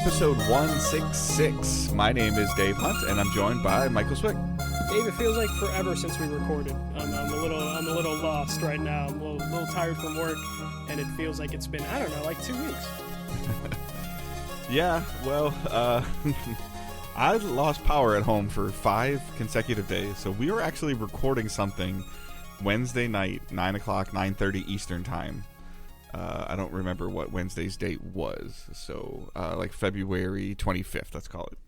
episode 166. My name is Dave Hunt, and I'm joined by Michael Swick. Dave, it feels like forever since we recorded. I'm a little lost right now. I'm a little tired from work, and it feels like it's been, I don't know, like 2 weeks. Yeah, well, I lost power at home for 5 consecutive days, so we were actually recording something Wednesday night, 9 o'clock, 9:30 Eastern time. I don't remember what Wednesday's date was, so like February 25th, let's call it.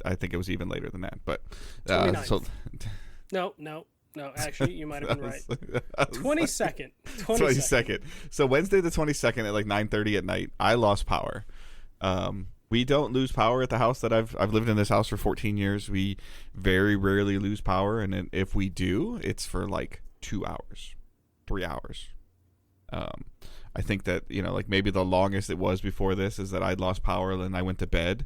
I think it was even later than that, but No, actually, you might have been right. 22nd. 22nd. So Wednesday the 22nd at like 9:30 at night, I lost power. We don't lose power at the house that I've lived in this house for 14 years. We very rarely lose power, and if we do, it's for like 2 hours, 3 hours. I think that, like maybe the longest it was before this is that I'd lost power and I went to bed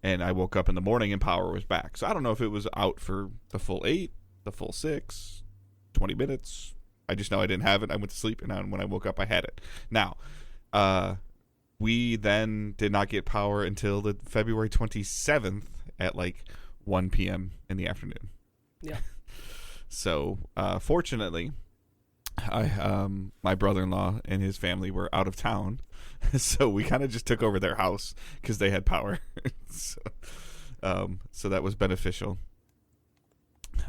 and I woke up in the morning and power was back. So I don't know if it was out for the full 8, the full 6, 20 minutes. I just know I didn't have it. I went to sleep, and when I woke up, I had it. Now, we then did not get power until the February 27th at like 1 p.m. in the afternoon. Yeah. So, fortunately, my brother-in-law and his family were out of town, so we kind of just took over their house because they had power. So that was beneficial.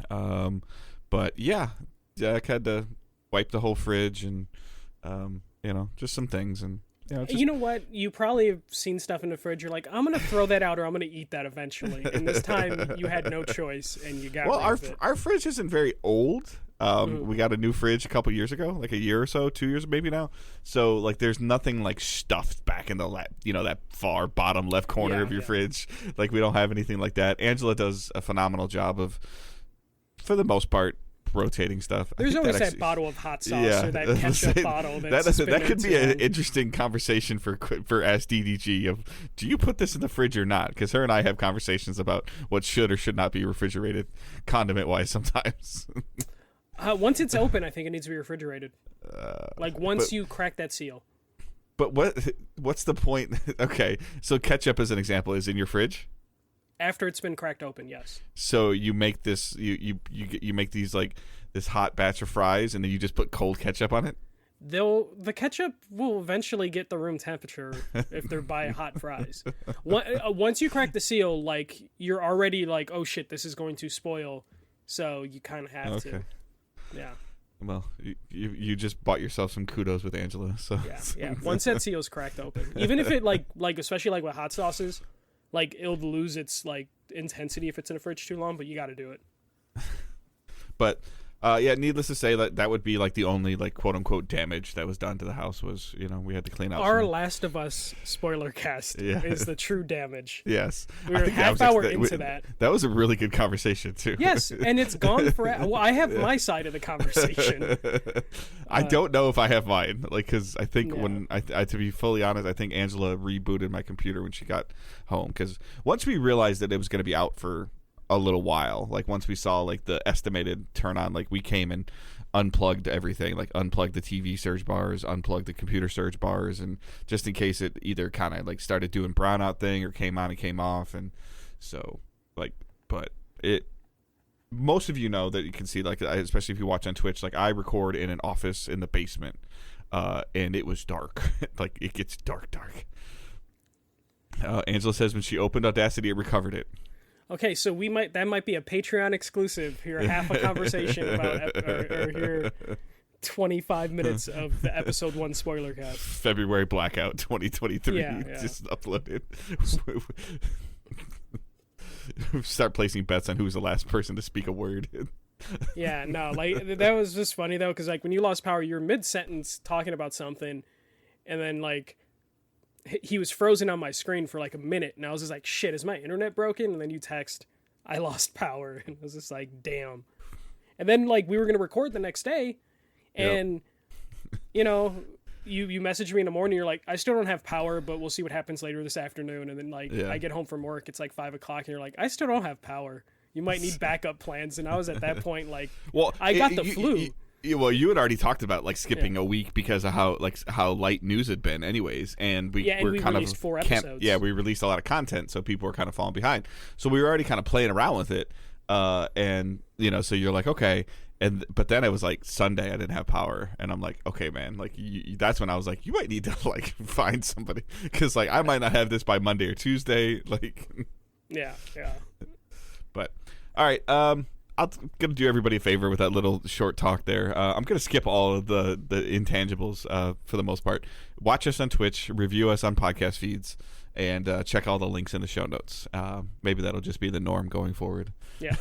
But yeah, Jack had to wipe the whole fridge and, just some things. And you know what? You probably have seen stuff in the fridge. You're like, I'm going to throw that out or I'm going to eat that eventually. And this time you had no choice and you got rid of it. Our fridge isn't very old. We got a new fridge a couple years ago, like a year or so, 2 years maybe now. So like there's nothing like stuffed back in the that far bottom left corner of your fridge. Like we don't have anything like that. Angela does a phenomenal job of, for the most part, rotating stuff. There's always that bottle of hot sauce or that ketchup bottle that could be an interesting conversation for Ask DDG of, do you put this in the fridge or not? Because her and I have conversations about what should or should not be refrigerated condiment wise sometimes. Once it's open, I think it needs to be refrigerated. Once you crack that seal. But what's the point? Okay, so ketchup, as an example, is in your fridge? After it's been cracked open, yes. So you make this, you make these like this hot batch of fries, and then you just put cold ketchup on it? The ketchup will eventually get the room temperature if they're by hot fries. Once you crack the seal, like you're already like, oh shit, this is going to spoil. So you kind of have to. Yeah. Well, you just bought yourself some kudos with Angela. So yeah. Once that seal's cracked open, even if it like especially like with hot sauces, like it'll lose its like intensity if it's in a fridge too long. But you got to do it. But needless to say that would be like the only like quote unquote damage that was done to the house was we had to clean out. Our Last of Us spoiler cast is the true damage. Yes, we were half hour into that. That was a really good conversation too. Yes, and it's gone forever. Well, I have my side of the conversation. I don't know if I have mine, like because I think when I to be fully honest, I think Angela rebooted my computer when she got home because once we realized that it was going to be out for a little while, like once we saw like the estimated turn on, like we came and unplugged everything, like unplugged the TV surge bars, unplugged the computer surge bars, and just in case it either kind of like started doing brownout thing or came on and came off. And so like, but it, most of you know that you can see, like especially if you watch on Twitch, like I record in an office in the basement, and it was dark. Like it gets dark. Angela says when she opened Audacity it recovered it. Okay, so that might be a Patreon exclusive. Hear half a conversation about or hear 25 minutes of the episode 1 spoiler cast. February Blackout 2023 just uploaded. Start placing bets on who's the last person to speak a word. Yeah, no, like that was just funny though, because like when you lost power, you're mid sentence talking about something, and then like he was frozen on my screen for like a minute, and I was just like, shit, is my internet broken? And then you text, I lost power, and I was just like, damn. And then like we were gonna record the next day, and you messaged me in the morning, you're like, I still don't have power, but we'll see what happens later this afternoon. And then like I get home from work, it's like 5 o'clock, and you're like, I still don't have power. You might need backup plans. And I was at that point like, well, I got the flu. Well, you had already talked about like skipping a week because of how light news had been, anyways, and we kind released 4 episodes. We released a lot of content, so people were kind of falling behind. So we were already kind of playing around with it, and so you're like, okay, but then it was like Sunday, I didn't have power, and I'm like, okay, man, like that's when I was like, you might need to like find somebody because like I might not have this by Monday or Tuesday, like. Yeah. But all right, I'm gonna do everybody a favor with that little short talk there. I'm gonna skip all of the intangibles for the most part. Watch us on Twitch, review us on podcast feeds, and check all the links in the show notes. Maybe that'll just be the norm going forward. Yeah.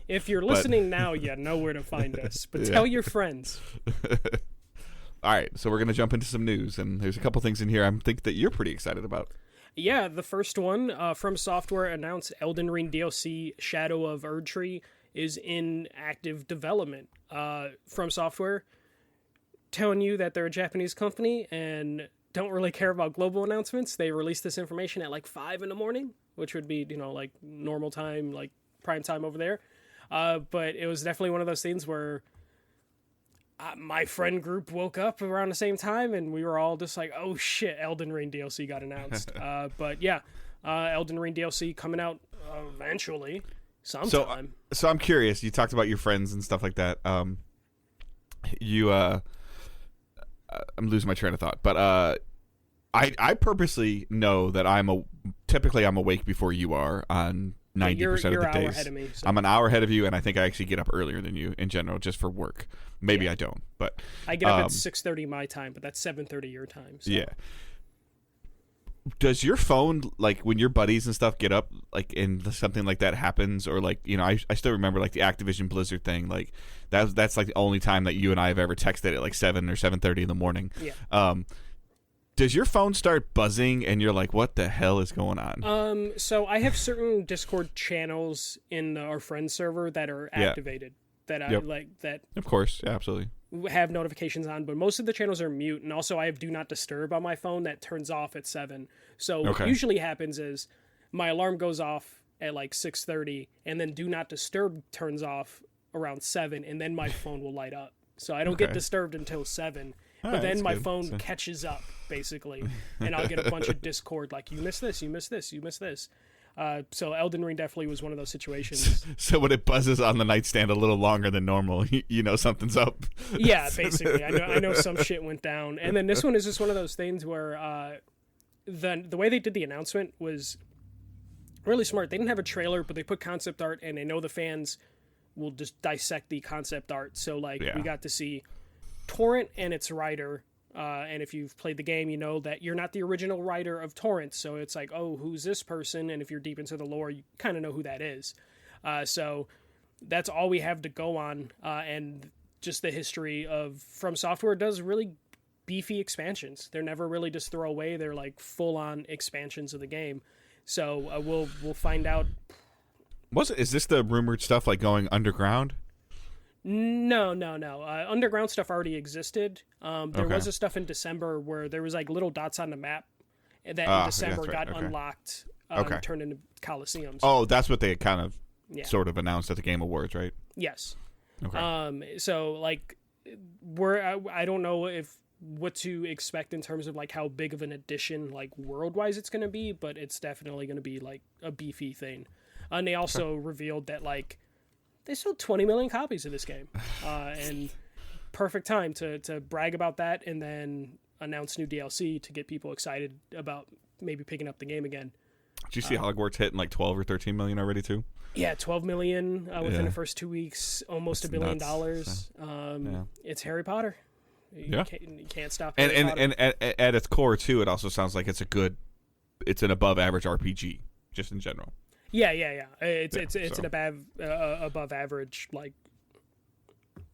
If you're listening now, you know where to find us. But tell your friends. All right, so we're gonna jump into some news, and there's a couple things in here I think that you're pretty excited about. Yeah, the first one, From Software announced Elden Ring DLC Shadow of Erdtree is in active development. From Software telling you that they're a Japanese company and don't really care about global announcements. They released this information at like 5 in the morning, which would be, like normal time, like prime time over there. But it was definitely one of those things where my friend group woke up around the same time and we were all just like, oh shit, Elden Ring DLC got announced. But yeah, Elden Ring DLC coming out eventually sometime. So I'm curious, you talked about your friends and stuff like that. I'm losing my train of thought, but I purposely know that typically I'm awake before you are on 90% of the days. You're an hour ahead of me. So. I'm an hour ahead of you, and I think I actually get up earlier than you in general, just for work. Maybe I don't, but I get up at 6:30 my time, but that's 7:30 your time. So. Yeah. Does your phone, like when your buddies and stuff get up, like and something like that happens, or like I still remember like the Activision Blizzard thing, like that's like the only time that you and I have ever texted at like 7 or 7:30 in the morning. Yeah. Does your phone start buzzing and you're like, what the hell is going on? So I have certain Discord channels in our friend server that are activated that I like that. Of course, yeah, absolutely. Have notifications on, but most of the channels are mute, and also I have Do Not Disturb on my phone that turns off at 7. So what usually happens is my alarm goes off at like 6:30, and then Do Not Disturb turns off around 7, and then my phone will light up. So I don't get disturbed until 7. But then my phone catches up, basically, and I'll get a bunch of Discord, like, you missed this, you missed this, you missed this. So Elden Ring definitely was one of those situations. So when it buzzes on the nightstand a little longer than normal, you know something's up. Yeah, basically. I know some shit went down. And then this one is just one of those things where the way they did the announcement was really smart. They didn't have a trailer, but they put concept art, and they know the fans will just dissect the concept art. So, we got to see Torrent and its writer, and if you've played the game, you know that you're not the original writer of Torrent, so it's like, oh, who's this person? And if you're deep into the lore, you kind of know who that is. So that's all we have to go on, and just the history of From Software does really beefy expansions. They're never really just throwaway. They're like full-on expansions of the game. So we'll find out. Is this the rumored stuff like going underground? No. Underground stuff already existed. There was a stuff in December where there was like little dots on the map that in December got unlocked, turned into Coliseums. Oh, that's what they kind of sort of announced at the Game Awards, right? Yes. Okay. So like, I don't know what to expect in terms of like how big of an addition like world-wise it's going to be, but it's definitely going to be like a beefy thing. And they also revealed that like they sold 20 million copies of this game, and perfect time to brag about that and then announce new DLC to get people excited about maybe picking up the game again. Did you see Hogwarts hitting like 12 or 13 million already too? Yeah, 12 million within the first 2 weeks, almost $1 billion. It's Harry Potter. You can't stop. And at its core too, it also sounds like it's an above average RPG just in general. Yeah. It's an above average, like,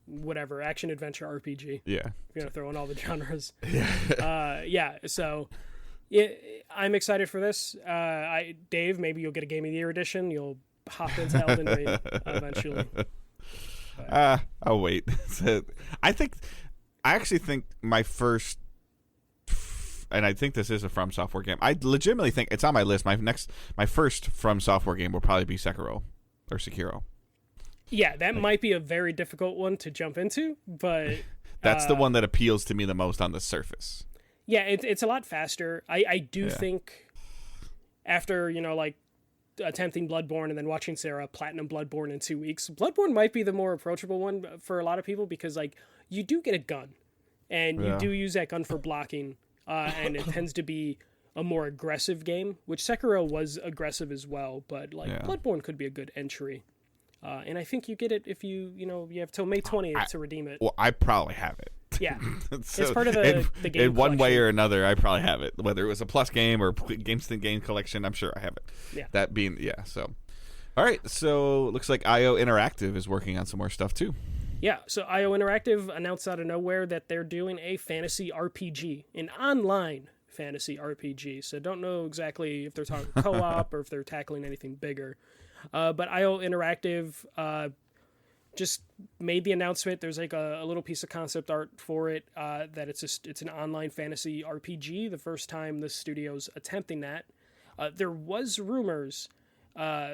whatever, action adventure RPG. Yeah. You're gonna throw in all the genres. Yeah. So I'm excited for this. Dave, maybe you'll get a Game of the Year edition. You'll hop into Elden Ring eventually. I'll wait. I actually think my first, and I think this is a From Software game. I legitimately think it's on my list. My first From Software game will probably be Sekiro or Sekiro. Yeah, that might be a very difficult one to jump into, but that's the one that appeals to me the most on the surface. Yeah, it's a lot faster. I do think after, like attempting Bloodborne and then watching Sarah platinum Bloodborne in 2 weeks, Bloodborne might be the more approachable one for a lot of people because like you do get a gun and you do use that gun for blocking and it tends to be a more aggressive game, which Sekiro was aggressive as well, but like Bloodborne could be a good entry. And I think you get it if you have till May 20th to redeem it. Well, I probably have it. Yeah, so, it's part of the game. In one way or another, I probably have it. Whether it was a plus game or instant game collection, I'm sure I have it. Yeah. That being so. All right, so looks like IO Interactive is working on some more stuff too. Yeah, so IO Interactive announced out of nowhere that they're doing a fantasy RPG, an online fantasy RPG. So don't know exactly if they're talking co-op or if they're tackling anything bigger. But IO Interactive just made the announcement. There's like a little piece of concept art for it that it's an online fantasy RPG. The first time the studio's attempting that. There was rumors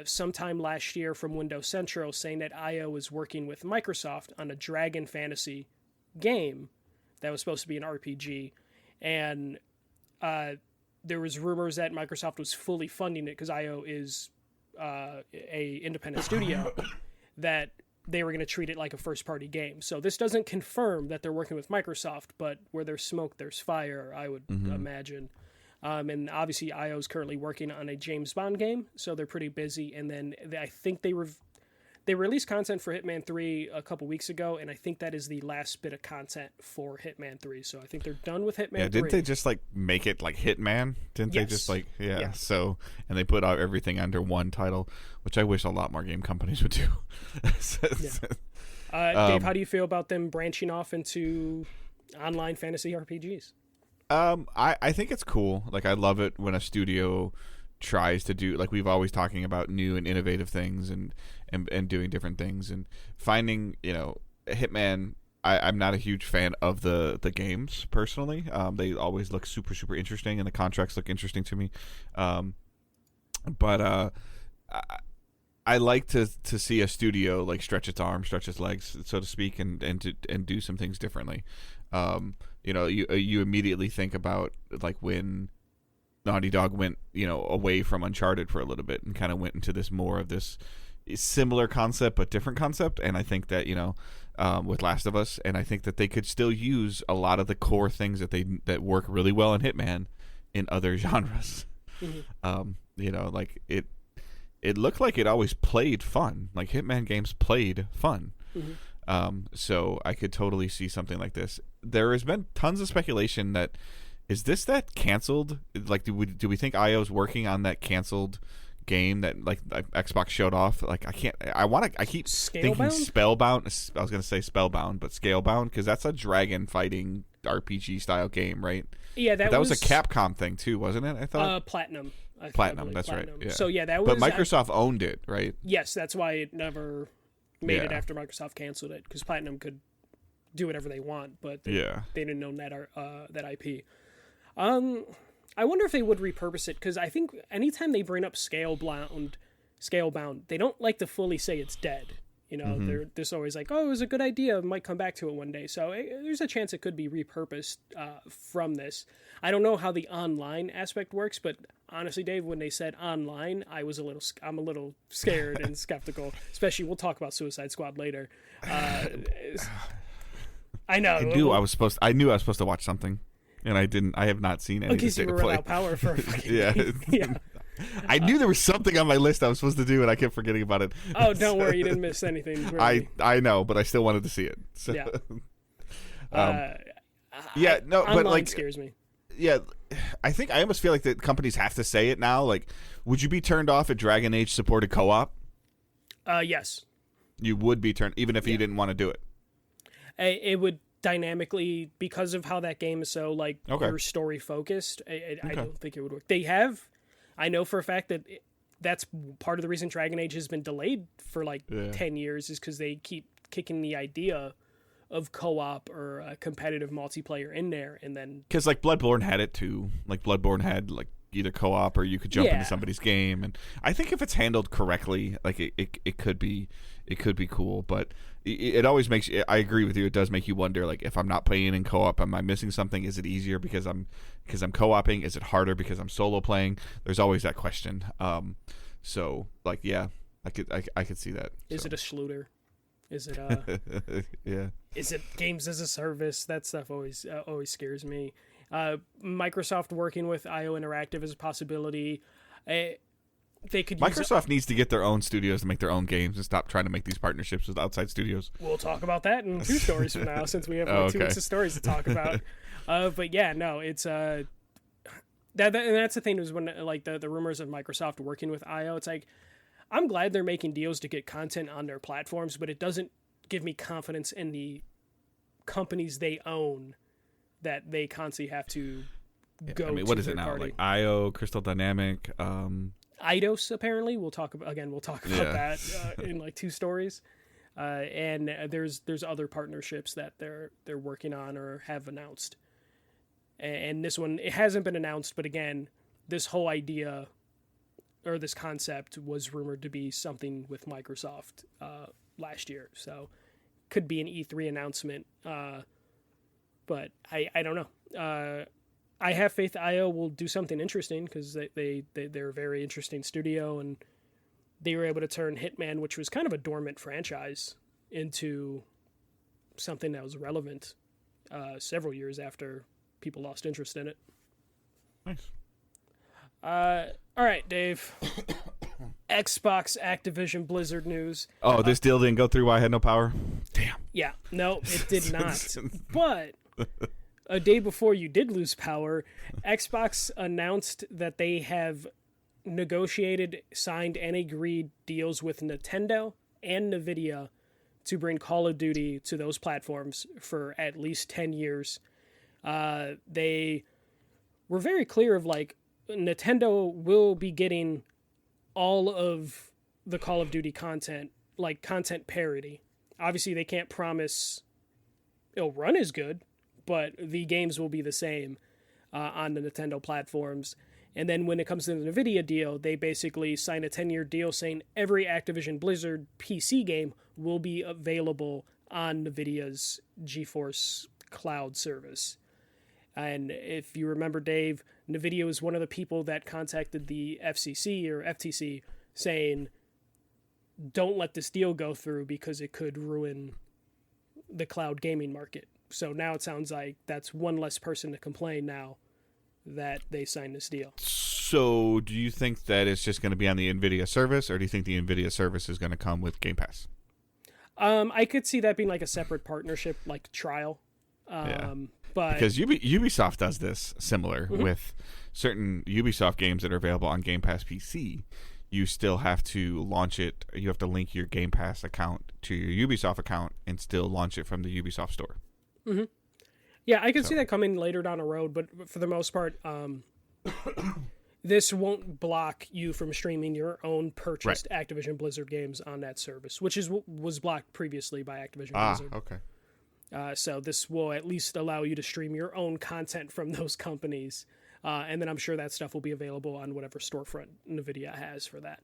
sometime last year from Windows Central saying that IO is working with Microsoft on a Dragon Fantasy game that was supposed to be an RPG, and there was rumors that Microsoft was fully funding it because IO is a independent studio that they were going to treat it like a first-party game. So this doesn't confirm that they're working with Microsoft, but where there's smoke, there's fire, I would imagine. And obviously, IO is currently working on a James Bond game, so they're pretty busy. And then I think they released content for Hitman 3 a couple weeks ago, and I think that is the last bit of content for Hitman 3. So I think they're done with Hitman 3. Yeah, didn't they just like make it like Hitman? Didn't they just like so and they put out everything under one title, which I wish a lot more game companies would do. Dave, how do you feel about them branching off into online fantasy RPGs? I think it's cool. Like I love it when a studio tries to do, like we've always talking about, new and innovative things and doing different things and finding, Hitman. I'm not a huge fan of the games personally. They always look super, super interesting and the contracts look interesting to me. But I like to see a studio like stretch its arms, stretch its legs, so to speak, and do some things differently. You immediately think about like when Naughty Dog went, away from Uncharted for a little bit and kind of went into this more of this similar concept but different concept. And I think that with Last of Us, and I think that they could still use a lot of the core things that work really well in Hitman in other genres. Like it looked like it always played fun. Like Hitman games played fun. So I could totally see something like this. There has been tons of speculation that that canceled? Like, do we think IO's working on that canceled game that like Xbox showed off? Like, I keep thinking Spellbound. I was gonna say Spellbound, but Scalebound, because that's a dragon fighting RPG style game, right? Yeah, that was a Capcom thing too, wasn't it? I thought Platinum. Platinum, that's Platinum. Right. Yeah. So yeah, that was. But Microsoft owned it, right? Yes, that's why it never made it after Microsoft canceled it, because Platinum could do whatever they want, but they didn't own that IP. I wonder if they would repurpose it, because I think anytime they bring up Scalebound, they don't like to fully say it's dead. They're just always like, oh, it was a good idea, might come back to it one day. So there's a chance it could be repurposed from this. I don't know how the online aspect works, but honestly, Dave, when they said online, I'm a little scared and skeptical. Especially, we'll talk about Suicide Squad later. I know. I knew I was supposed to watch something, and I didn't. I have not seen any of the state of play. Without power for a fucking yeah. I knew there was something on my list I was supposed to do, and I kept forgetting about it. Oh, don't worry, you didn't miss anything. Really. I know, but I still wanted to see it. So. Yeah. But like scares me. Yeah, I think I almost feel like the companies have to say it now. Like, would you be turned off at Dragon Age supported co-op? Yes. You would be turned, even if you didn't want to do it. It would dynamically, because of how that game is so like your story focused. I don't think it would work. I know for a fact that that's part of the reason Dragon Age has been delayed for 10 years, is because they keep kicking the idea of co-op or competitive multiplayer in there, and then because like Bloodborne had it too. Like Bloodborne had like either co-op or you could jump Yeah. into somebody's game. And I think if it's handled correctly, like it could be cool. But it always makes you, I agree with you. It does make you wonder, like, if I'm not playing in co-op, am I missing something? Is it easier because I'm co-oping? Is it harder because I'm solo playing? There's always that question. So like, yeah, I could see that. Is so. it a Schluter? Is it yeah. Is it games as a service? That stuff always scares me. Microsoft working with IO Interactive is a possibility. They could. Microsoft needs to get their own studios to make their own games and stop trying to make these partnerships with outside studios. We'll talk about that in 2 stories from now, since we have 2 weeks of stories to talk about. But yeah, no, it's and that's the thing, is when like the rumors of Microsoft working with IO. It's like, I'm glad they're making deals to get content on their platforms, but it doesn't give me confidence in the companies they own that they constantly have to go. I mean, what is it now? party. Like IO, Crystal Dynamic, Eidos, apparently. We'll talk about that in like 2 stories. And there's other partnerships that they're working on or have announced. And this one, it hasn't been announced, but again, this whole idea or this concept was rumored to be something with Microsoft last year. So could be an E3 announcement. But I don't know. I have faith IO will do something interesting, because they're a very interesting studio, and they were able to turn Hitman, which was kind of a dormant franchise, into something that was relevant several years after people lost interest in it. Nice. All right, Dave. Xbox Activision Blizzard news. Oh, this deal didn't go through. Why I had no power? Damn. Yeah, no, it did not. But a day before you did lose power, Xbox announced that they have negotiated, signed, and agreed deals with Nintendo and Nvidia to bring Call of Duty to those platforms for at least 10 years. They were very clear of, like, Nintendo will be getting all of the Call of Duty content, like content parity. Obviously, they can't promise it'll run as good, but the games will be the same on the Nintendo platforms. And then when it comes to the Nvidia deal, they basically signed a 10-year deal saying every Activision Blizzard PC game will be available on Nvidia's GeForce Cloud service. And if you remember, Dave, Nvidia was one of the people that contacted the FCC or FTC saying, don't let this deal go through because it could ruin the cloud gaming market. So now it sounds like that's one less person to complain now that they signed this deal. So do you think that it's just going to be on the NVIDIA service, or do you think the NVIDIA service is going to come with Game Pass? I could see that being like a separate partnership, like trial. Yeah. But because Ubisoft does this similar with certain Ubisoft games that are available on Game Pass PC. You still have to launch it. You have to link your Game Pass account to your Ubisoft account and still launch it from the Ubisoft store. Mm-hmm. Yeah, I can see that coming later down the road, but for the most part, this won't block you from streaming your own purchased Activision Blizzard games on that service, which was blocked previously by Activision Blizzard. Okay. So this will at least allow you to stream your own content from those companies. And then I'm sure that stuff will be available on whatever storefront NVIDIA has for that.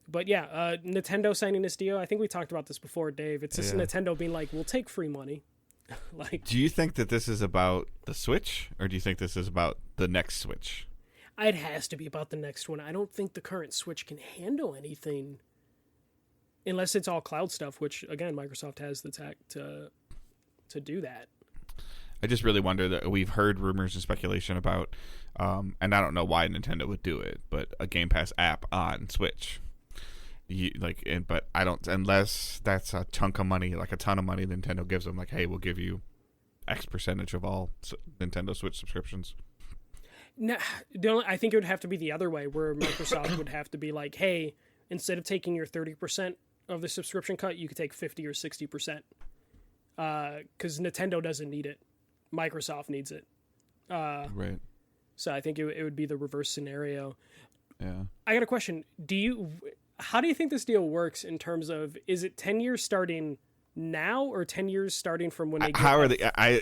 But yeah, Nintendo signing this deal, I think we talked about this before, Dave. It's just Nintendo being like, we'll take free money. Like, do you think that this is about the Switch, or do you think this is about the next Switch? It has to be about the next one. I don't think the current Switch can handle anything unless it's all cloud stuff, which, again, Microsoft has the tech to do that. I just really wonder that we've heard rumors and speculation about, and I don't know why Nintendo would do it, but a Game Pass app on Switch. But I don't, unless that's a chunk of money, like a ton of money Nintendo gives them, like, hey, we'll give you X percentage of all Nintendo Switch subscriptions. No, I think it would have to be the other way, where Microsoft would have to be like, hey, instead of taking your 30% of the subscription cut, you could take 50 or 60%. Because Nintendo doesn't need it. Microsoft needs it. Right. So I think it would be the reverse scenario. Yeah. I got a question. How do you think this deal works in terms of, is it 10 years starting now or 10 years starting from when they get how are they? I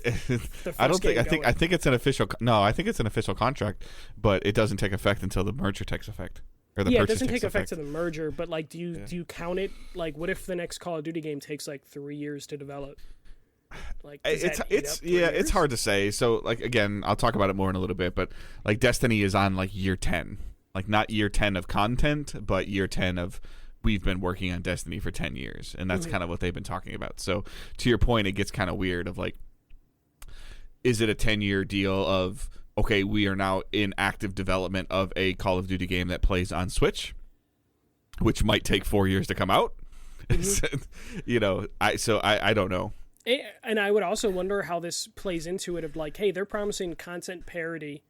don't think. game I think it's an official. No, I think it's an official contract, but it doesn't take effect until the merger takes effect. Or the yeah, it purchase doesn't takes take effect to the merger, but like, do you Yeah. do you count it? Like, what if the next Call of Duty game takes like 3 years to develop? Like, does that eat up 3 yeah, years? it's hard to say. So like again, I'll talk about it more in a little bit, but like Destiny is on like year 10. Like not year 10 of content, but year 10 of we've been working on Destiny for 10 years, and that's kind of what they've been talking about. So to your point, it gets kind of weird of like, is it a 10-year deal of, okay, we are now in active development of a Call of Duty game that plays on Switch, which might take 4 years to come out. You know, I don't know. And I would also wonder how this plays into it of like, hey, they're promising content parity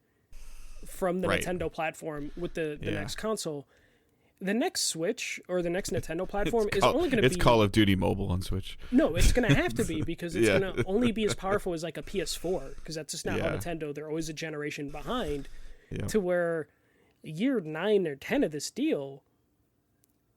from the Right. Nintendo platform with the Yeah. next console. The next Switch or the next Nintendo platform is only going to be... It's Call of Duty Mobile on Switch. No, it's going to have to be because it's Yeah. going to only be as powerful as like a PS4 because that's just not how Yeah. Nintendo. They're always a generation behind Yeah. to where year 9 or 10 of this deal,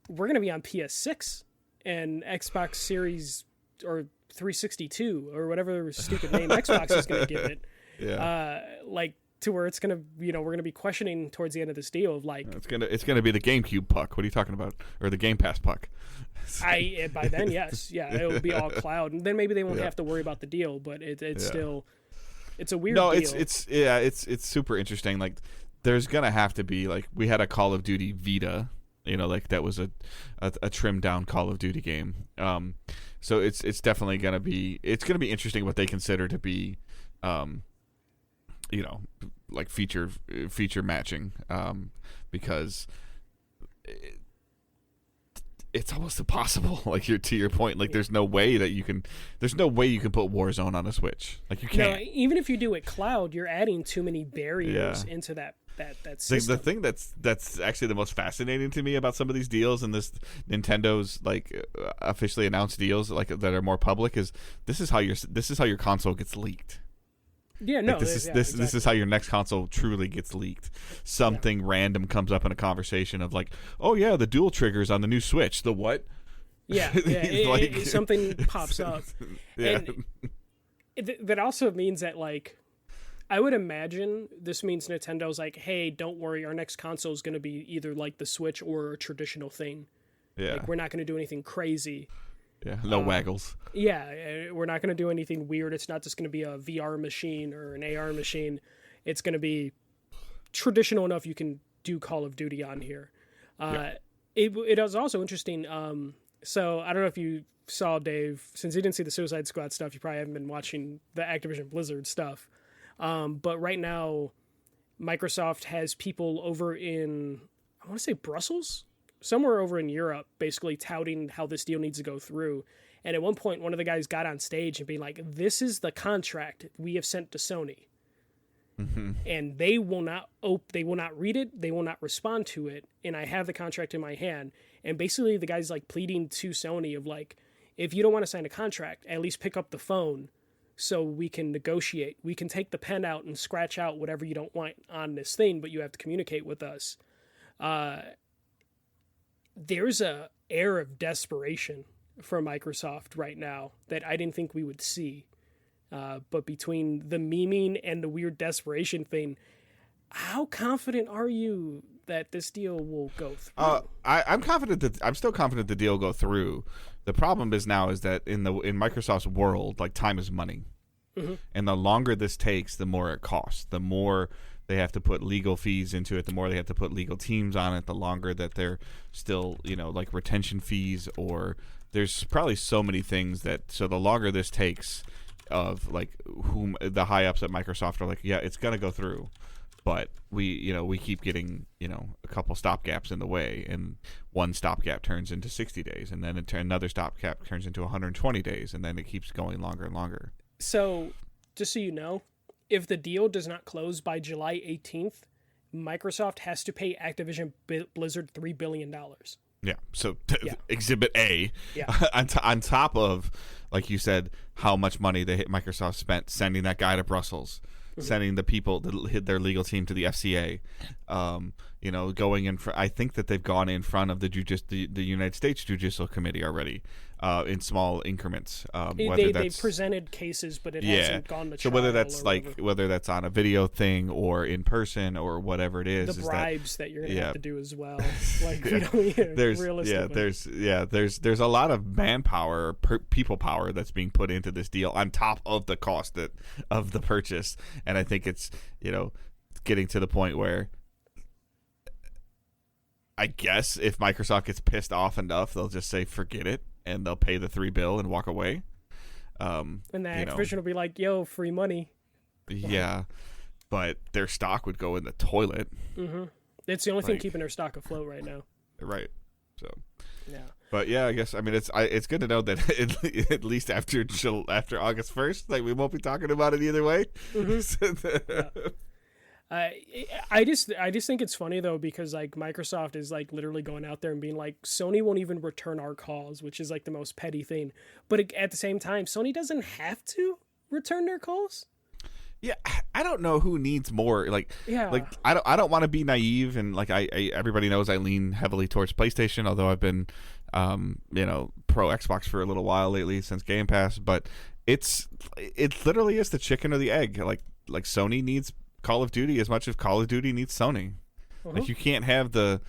we're going to be on PS6 and Xbox Series or 362 or whatever stupid name Xbox is going to give it. Yeah. Like to where it's gonna, we're gonna be questioning towards the end of this deal of like, It's gonna be the GameCube puck. What are you talking about? Or the Game Pass puck? by then, yes, yeah, it'll be all cloud, and then maybe they won't Yeah. have to worry about the deal. But it's Yeah. still, it's a weird No, deal. it's super interesting. Like, there's gonna have to be like we had a Call of Duty Vita. You know, like that was a trimmed down Call of Duty game. So it's definitely gonna be interesting what they consider to be, you know, like feature matching, because it's almost impossible. Like to your point, like there's no way you can put Warzone on a Switch. Like you can't. No, even if you do it cloud, you're adding too many barriers into that system. The thing that's actually the most fascinating to me about some of these deals and this Nintendo's like officially announced deals like that are more public is this is how your console gets leaked. Yeah, no, Like this is how your next console truly gets leaked. Something random comes up in a conversation of like, oh yeah, the dual triggers on the new Switch. The what? Yeah, something pops up, Yeah. and that also means that like, I would imagine this means Nintendo's like, hey, don't worry, our next console is going to be either like the Switch or a traditional thing. Yeah. Like we're not going to do anything crazy. Yeah. No waggles. Yeah, we're not going to do anything weird. It's not just going to be a VR machine or an AR machine. It's going to be traditional enough you can do Call of Duty on here. It was also interesting. So I don't know if you saw, Dave, since you didn't see the Suicide Squad stuff, you probably haven't been watching the Activision Blizzard stuff. But right now, Microsoft has people over in, I want to say Brussels, somewhere over in Europe, basically touting how this deal needs to go through. And at one point, one of the guys got on stage and being like, this is the contract we have sent to Sony. Mm-hmm. And they will not read it. They will not respond to it. And I have the contract in my hand. And basically the guy's like pleading to Sony of like, if you don't want to sign a contract, at least pick up the phone so we can negotiate. We can take the pen out and scratch out whatever you don't want on this thing, but you have to communicate with us. There's a air of desperation from Microsoft right now that I didn't think we would see. But between the memeing and the weird desperation thing, how confident are you that this deal will go through? I'm still confident the deal will go through. The problem is that in Microsoft's world, like time is money. Mm-hmm. And the longer this takes, the more it costs. The more they have to put legal fees into it, the more they have to put legal teams on it, the longer that they're still, like retention fees, or there's probably so many things so the longer this takes, of like whom the high ups at Microsoft are like, yeah, it's gonna go through, but we keep getting a couple stopgaps in the way, and one stopgap turns into 60 days, and then another stopgap turns into 120 days, and then it keeps going longer and longer. So, just so you know, if the deal does not close by July 18th, Microsoft has to pay Activision Blizzard $3 billion. Yeah. So Exhibit A, yeah. on top of, like you said, how much money Microsoft spent sending that guy to Brussels, mm-hmm. sending the people, their legal team to the FCA, going in for. I think that they've gone in front of the United States Judicial Committee already, in small increments. They've presented cases, but it hasn't gone to trial. So whether that's on a video thing or in person or whatever it is, the bribes that you're gonna have to do as well. Like we don't there's a lot of manpower, people power that's being put into this deal on top of the cost of the purchase, and I think it's getting to the point where, I guess if Microsoft gets pissed off enough, they'll just say forget it, and they'll pay the $3 billion and walk away. And then Activision will be like, "Yo, free money." Yeah, but their stock would go in the toilet. Mm-hmm. It's the only thing keeping their stock afloat right now. Right. So. Yeah. But yeah, I guess it's good to know that at least after August 1st, like we won't be talking about it either way. Mm-hmm. Yeah. I just think it's funny though, because like Microsoft is like literally going out there and being like, Sony won't even return our calls, which is like the most petty thing. But at the same time, Sony doesn't have to return their calls. Yeah, I don't know who needs more. Like I don't want to be naive, and like I everybody knows I lean heavily towards PlayStation, although I've been pro Xbox for a little while lately since Game Pass. But it literally is the chicken or the egg. Like Sony needs Call of Duty as much as Call of Duty needs Sony. Like you can't have the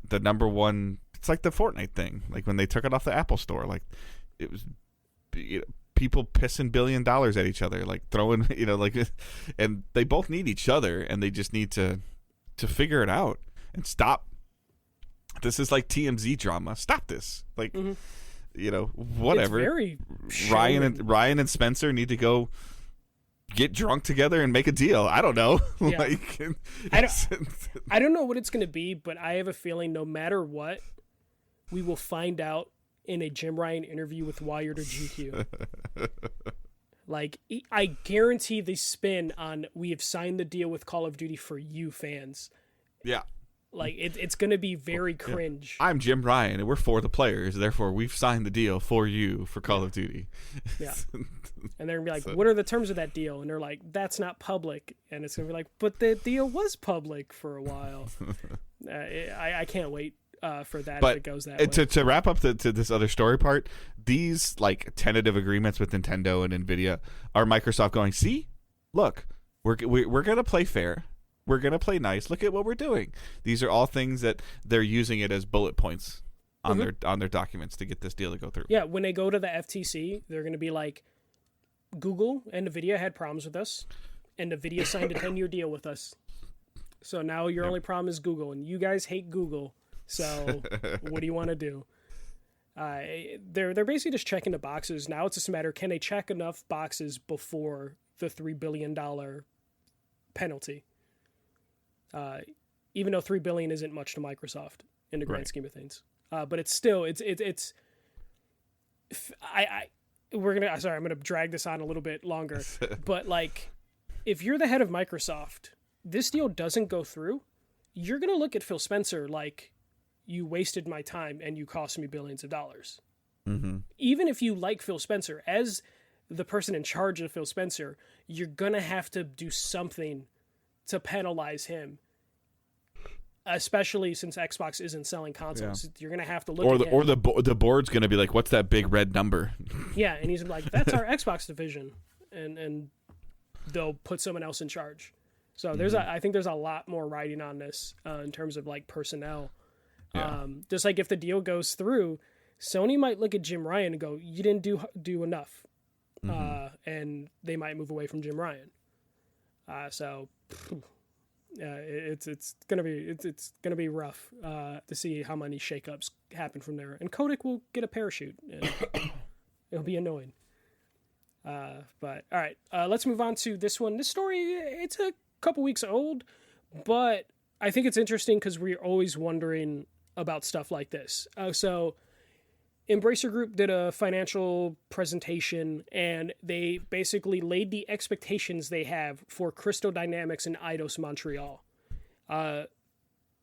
number one. It's like the Fortnite thing. Like when they took it off the Apple Store, like it was people pissing $1 billion at each other, like throwing and they both need each other, and they just need to figure it out and stop. This is like TMZ drama. Stop this. Like whatever. It's very Ryan and Spencer need to go get drunk together and make a deal. I don't know. Yeah. I don't know what it's going to be, but I have a feeling no matter what, we will find out in a Jim Ryan interview with Wired or GQ. Like, I guarantee the spin on we have signed the deal with Call of Duty for you fans. Yeah. Like, it's going to be very cringe. I'm Jim Ryan, and we're for the players. Therefore, we've signed the deal for you for Call of Duty. Yeah. And they're going to be like, what are the terms of that deal? And they're like, that's not public. And it's going to be like, but the deal was public for a while. I can't wait for that if it goes that way. To wrap up to this other story part, these like tentative agreements with Nintendo and Nvidia are Microsoft going, see, look, we're going to play fair. We're going to play nice. Look at what we're doing. These are all things that they're using it as bullet points on their documents to get this deal to go through. Yeah, when they go to the FTC, they're going to be like, Google and NVIDIA had problems with us, and NVIDIA signed a 10-year deal with us. So now your only problem is Google, and you guys hate Google. So what do you want to do? They're basically just checking the boxes. Now it's just a matter, can they check enough boxes before the $3 billion penalty? Even though $3 billion isn't much to Microsoft in the grand scheme of things, but it's still I'm gonna drag this on a little bit longer, but like, if you're the head of Microsoft, this deal doesn't go through, you're gonna look at Phil Spencer like, you wasted my time and you cost me billions of dollars. Mm-hmm. Even if you like Phil Spencer, as the person in charge of Phil Spencer, you're gonna have to do something to penalize him, especially since Xbox isn't selling consoles. You're gonna have to look or the board's gonna be like, what's that big red number? Yeah, and he's like, that's our Xbox division, and they'll put someone else in charge. So I think there's a lot more riding on this in terms of like personnel. Just like if the deal goes through, Sony might look at Jim Ryan and go, you didn't do enough, and they might move away from Jim Ryan. It's gonna be rough to see how many shakeups happen from there, and Kodak will get a parachute, and it'll be annoying. But all right, let's move on to this one. This story, it's a couple weeks old, but I think it's interesting because we're always wondering about stuff like this. So Embracer Group did a financial presentation, and they basically laid the expectations they have for Crystal Dynamics and Eidos Montreal.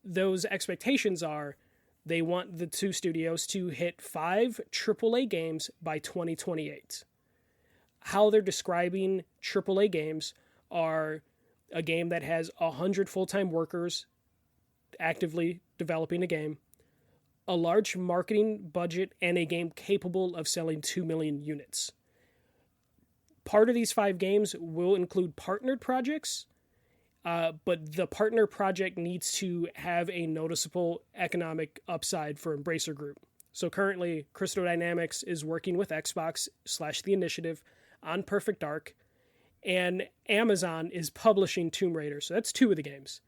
Those expectations are they want the two studios to hit 5 AAA games by 2028. How they're describing AAA games are a game that has 100 full-time workers actively developing a game, a large marketing budget, and a game capable of selling 2 million units. Part of these 5 games will include partnered projects, but the partner project needs to have a noticeable economic upside for Embracer Group. So currently, Crystal Dynamics is working with Xbox / The Initiative on Perfect Dark, and Amazon is publishing Tomb Raider. So that's 2 of the games.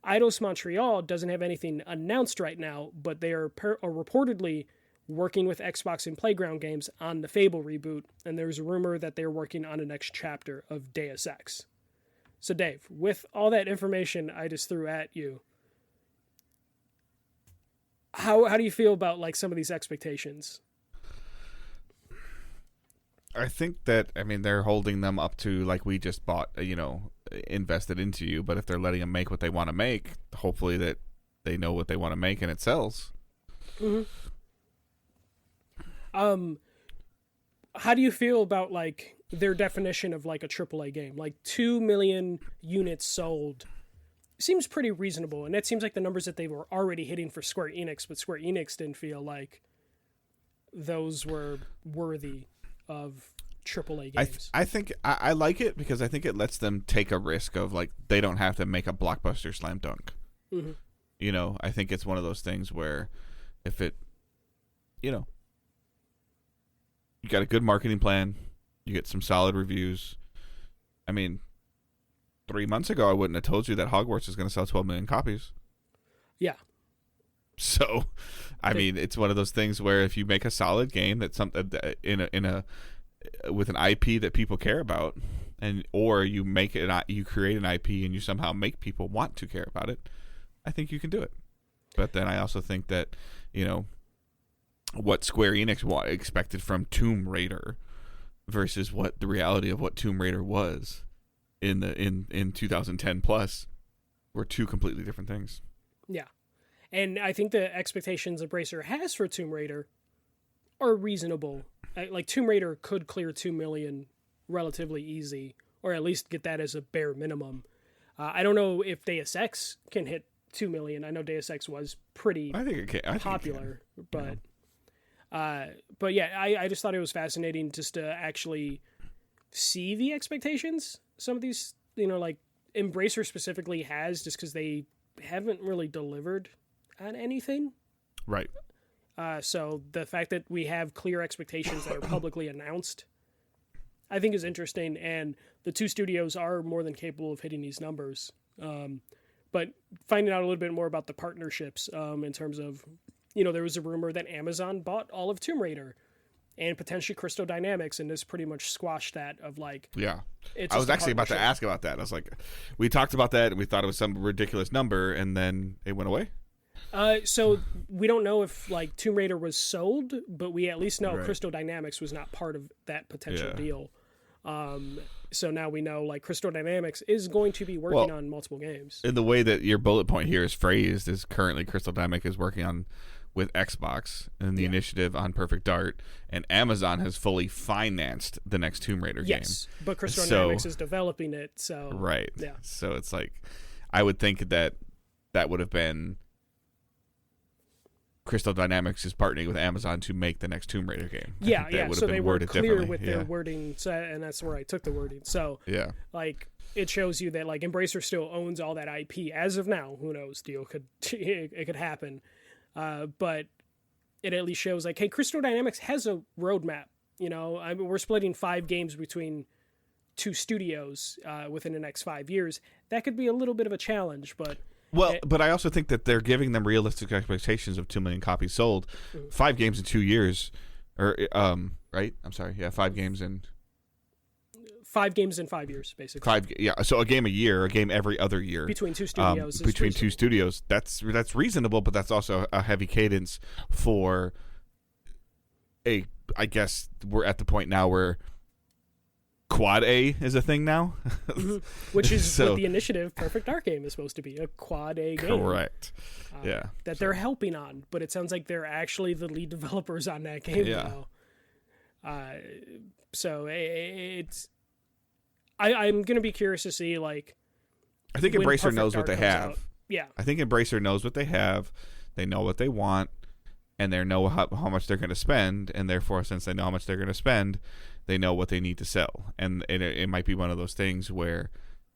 Eidos Montreal doesn't have anything announced right now, but they are reportedly working with Xbox and Playground Games on the Fable reboot, and there's a rumor that they're working on the next chapter of Deus Ex. So Dave, with all that information I just threw at you, how do you feel about like some of these expectations? I think that, I mean, they're holding them up to like we just bought, invested into you, but if they're letting them make what they want to make, hopefully that they know what they want to make and it sells. Mm-hmm. How do you feel about like their definition of like a AAA game? Like 2 million units sold seems pretty reasonable, and that seems like the numbers that they were already hitting for Square Enix, but Square Enix didn't feel like those were worthy of AAA games. I think I like it because I think it lets them take a risk of like they don't have to make a blockbuster slam dunk. Mm-hmm. I think it's one of those things where if it, you got a good marketing plan, you get some solid reviews. I mean, 3 months ago I wouldn't have told you that Hogwarts is going to sell 12 million copies. Yeah. So, I mean, it's one of those things where if you make a solid game that's something with an IP that people care about, or you create an IP and you somehow make people want to care about it, I think you can do it. But then I also think that what Square Enix expected from Tomb Raider versus what the reality of what Tomb Raider was in 2010 plus were 2 completely different things. Yeah. And I think the expectations Embracer has for Tomb Raider are reasonable. Like, Tomb Raider could clear 2 million relatively easy, or at least get that as a bare minimum. I don't know if Deus Ex can hit 2 million. I know Deus Ex was pretty popular, but yeah, I just thought it was fascinating just to actually see the expectations some of these, like Embracer specifically has, just because they haven't really delivered on anything. Right. So the fact that we have clear expectations that are publicly announced, I think is interesting, and the 2 studios are more than capable of hitting these numbers. But finding out a little bit more about the partnerships in terms of, there was a rumor that Amazon bought all of Tomb Raider and potentially Crystal Dynamics, and this pretty much squashed that of like... Yeah. I was actually about to ask about that. I was like, we talked about that and we thought it was some ridiculous number and then it went away? So we don't know if like Tomb Raider was sold, but we at least know Right. Crystal Dynamics was not part of that potential deal. So now we know like Crystal Dynamics is going to be working on multiple games. In the way that your bullet point here is phrased is currently Crystal Dynamics is working on with Xbox and the initiative on Perfect Dart, and Amazon has fully financed the next Tomb Raider game. Yes, but Crystal Dynamics is developing it, so... Right. Yeah. So it's like, I would think that would have been Crystal Dynamics is partnering with Amazon to make the next Tomb Raider game. Yeah. So they were clear with their wording, so, and that's where I took the wording. So, like, it shows you that, like, Embracer still owns all that IP as of now. Who knows? It could happen. But it at least shows like, hey, Crystal Dynamics has a roadmap. I mean, we're splitting 5 games between 2 studios within the next 5 years. That could be a little bit of a challenge, but but I also think that they're giving them realistic expectations of 2 million copies sold. 5 games in 2 years, or right? I'm sorry, 5 games in 5 games in 5 years, basically. So a game a year, a game every other year between 2 studios. Between 2 studios, that's reasonable, but that's also a heavy cadence for I guess we're at the point now where Quad A is a thing now, which is what the initiative Perfect Dark game is supposed to be, a Quad A game. Correct. That they're helping on, but it sounds like they're actually the lead developers on that game now. So it's. I'm going to be curious to see, like... I think Embracer knows what they have. Yeah. I think Embracer knows what they have, they know what they want, and they know how much they're going to spend, and therefore, since they know how much they're going to spend, they know what they need to sell. And it might be one of those things where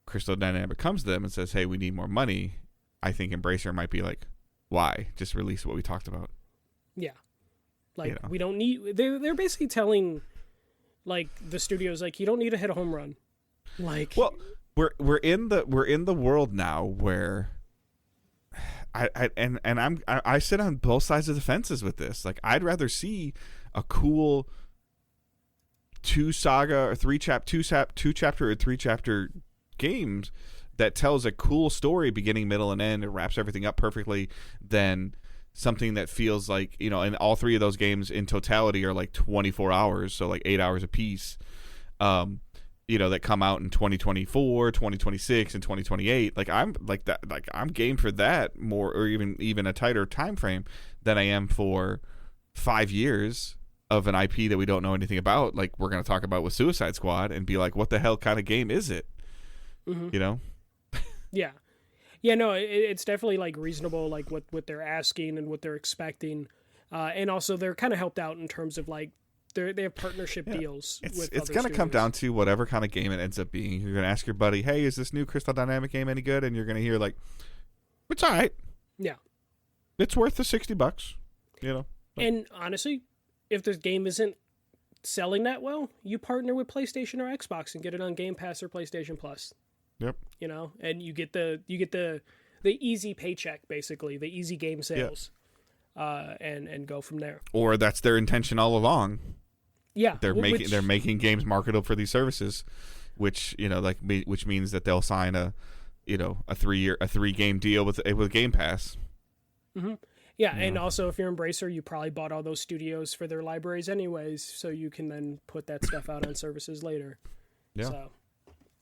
Crystal Dynamics comes to them and says, hey, we need more money. I think Embracer might be like, why? Just release what we talked about. Yeah. Like, You know. we don't need... They're basically telling, like, the studios, like, you don't need to hit a home run. Like... Well, we're in the world now where I sit on both sides of the fences with this. Like, I'd rather see a cool two chapter or three chapter games that tells a cool story, beginning, middle, and end, and wraps everything up perfectly, than something that feels like, you know, and all three of those games in totality are like 24 hours, so like 8 hours a piece. You know, that come out in 2024, 2026, and 2028. Like, I'm like that. Like, I'm game for that more, or even a tighter time frame than I am for 5 years of an IP that we don't know anything about. Like, we're gonna talk about with Suicide Squad and be like, what the hell kind of game is it? Mm-hmm. You know? Yeah. Yeah, no, it's definitely, like, reasonable, like, what they're asking and what they're expecting. And also, they're kind of helped out in terms of, like, they have partnership deals with It's other going to come studios. down to whatever kind of game it ends up being. You're going to ask your buddy, hey, is this new Crystal Dynamics game any good? And you're going to hear, like, it's all right. Yeah. It's worth the $60, you know? And honestly, if the game isn't selling that well, you partner with PlayStation or Xbox and get it on Game Pass or PlayStation Plus. Yep. You know, and you get the easy paycheck, basically, the easy game sales, and go from there. Or that's their intention all along. Yeah, They're making games marketable for these services, which, you know, like, which means that they'll sign a 3 game deal with Game Pass. Mm-hmm. Yeah, and also if you're Embracer, you probably bought all those studios for their libraries anyways, so you can then put that stuff out on services later. Yeah. So,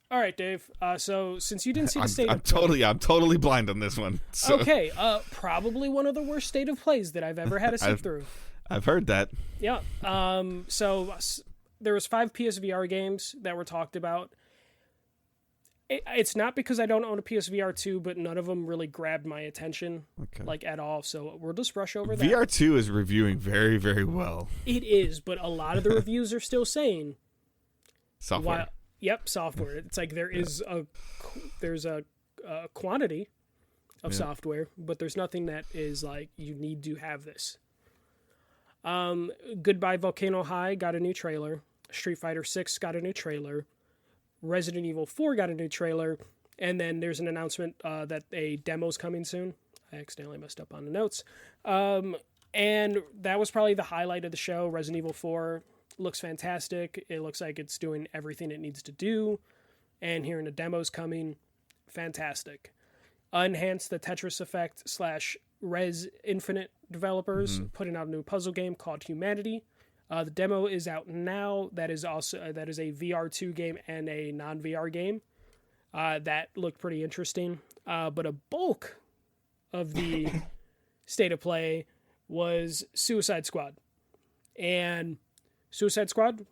all right, Dave. So since you didn't see the state I'm of play, I'm totally blind on this one. So. okay, probably one of the worst state of plays that I've ever had to sit through. I've heard that. Yeah. So there was 5 PSVR games that were talked about. It's not because I don't own a PSVR 2, but none of them really grabbed my attention, like, at all. So we'll just rush over that. VR 2 is reviewing very, very well. It is, but a lot of the reviews are still saying Software. Software. It's like there's a quantity of software, but there's nothing that is like you need to have this. Goodbye Volcano High got a new trailer. Street Fighter 6 got a new trailer. Resident Evil 4 got a new trailer. And then there's an announcement that a demo's coming soon. I accidentally messed up on the notes. And that was probably the highlight of the show. Resident Evil 4 looks fantastic. It looks like it's doing everything it needs to do. And hearing the demo's coming, fantastic. Enhance the Tetris Effect / Res Infinite developers putting out a new puzzle game called Humanity. The demo is out now. That is a VR2 game and a non-VR game. That looked pretty interesting. But a bulk of the state of play was Suicide Squad. And Suicide Squad,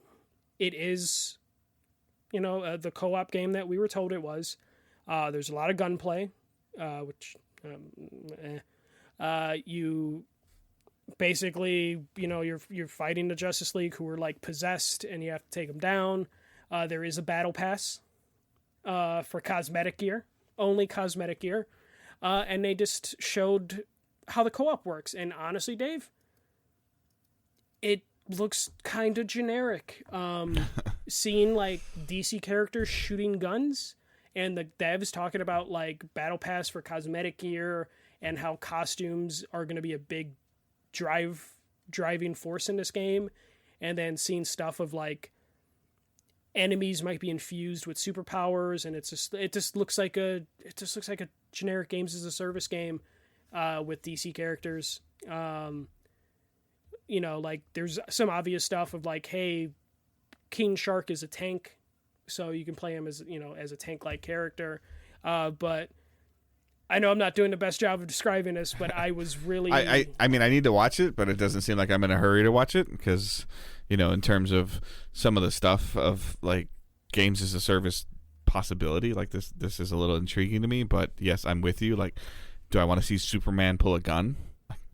it is, the co-op game that we were told it was. There's a lot of gunplay, which you basically, you're fighting the Justice League who are like possessed, and you have to take them down. There is a battle pass for cosmetic gear, only cosmetic gear, and they just showed how the co-op works. And honestly, Dave, it looks kind of generic. Seeing like DC characters shooting guns, and the devs talking about like battle pass for cosmetic gear and how costumes are going to be a big driving force in this game, and then seeing stuff of like enemies might be infused with superpowers, and it just looks like a generic games as a service game with DC characters. Like there's some obvious stuff of like, hey, King Shark is a tank, so you can play him as a tank-like character. But I know I'm not doing the best job of describing this, but I was really... I mean, I need to watch it, but it doesn't seem like I'm in a hurry to watch it because, in terms of some of the stuff of, like, games as a service possibility, like this is a little intriguing to me. But, yes, I'm with you. Like, Do I want to see Superman pull a gun?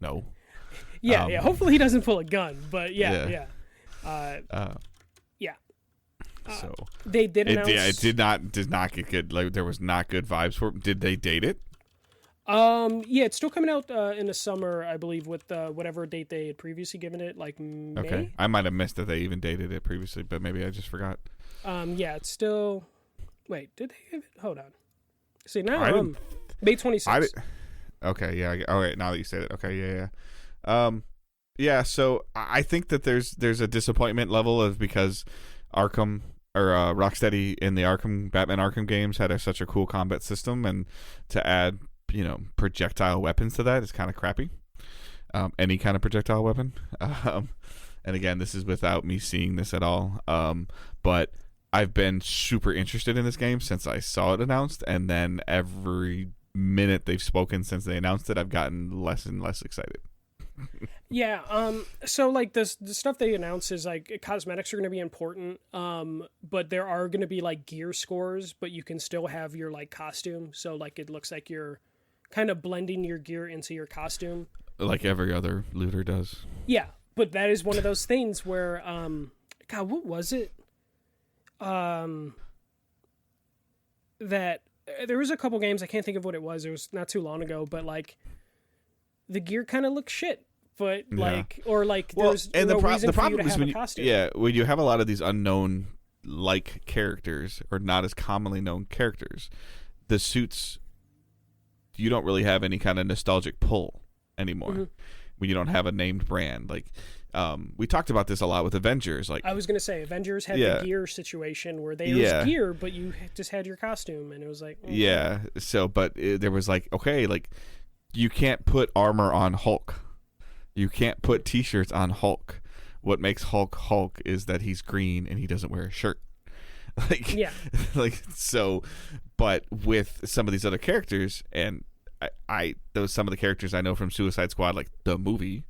No. Yeah, hopefully he doesn't pull a gun, but yeah. So they did announce. It did not get good. Like there was not good vibes for it. Did they date it? Yeah, it's still coming out in the summer, I believe, with whatever date they had previously given it, like May. Okay, I might have missed that they even dated it previously, but maybe I just forgot. Yeah, it's still. Wait, did they give it? Hold on. See now, May 26th. Okay, yeah. All right, now that you say it, okay, yeah. Yeah. So I think that there's a disappointment level of because Arkham or Rocksteady in the Batman Arkham games had such a cool combat system, and to add projectile weapons to that is kind of crappy. Any kind of projectile weapon. And again, this is without me seeing this at all. But I've been super interested in this game since I saw it announced, and then every minute they've spoken since they announced it, I've gotten less and less excited. Yeah, so like the stuff they announced is like cosmetics are going to be important, but there are going to be like gear scores, but you can still have your like costume, so like it looks like you're kind of blending your gear into your costume. Like every other looter does. Yeah, but that is one of those things where, God, what was it? That there was a couple games, I can't think of what it was not too long ago, but like the gear kind of looks shit. But like, or like, there's no reason for you to have a costume. Yeah, when you have a lot of these unknown like characters or not as commonly known characters, the suits, you don't really have any kind of nostalgic pull anymore when you don't have a named brand. Like, we talked about this a lot with Avengers. Like, I was gonna say, Avengers had the gear situation where there was gear, but you just had your costume, and it was like, yeah. So, but there was like, okay, like you can't put armor on Hulk. You can't put T-shirts on Hulk. What makes Hulk Hulk is that he's green and he doesn't wear a shirt. Like, yeah, like so. But with some of these other characters, and some of the characters I know from Suicide Squad, like the movie,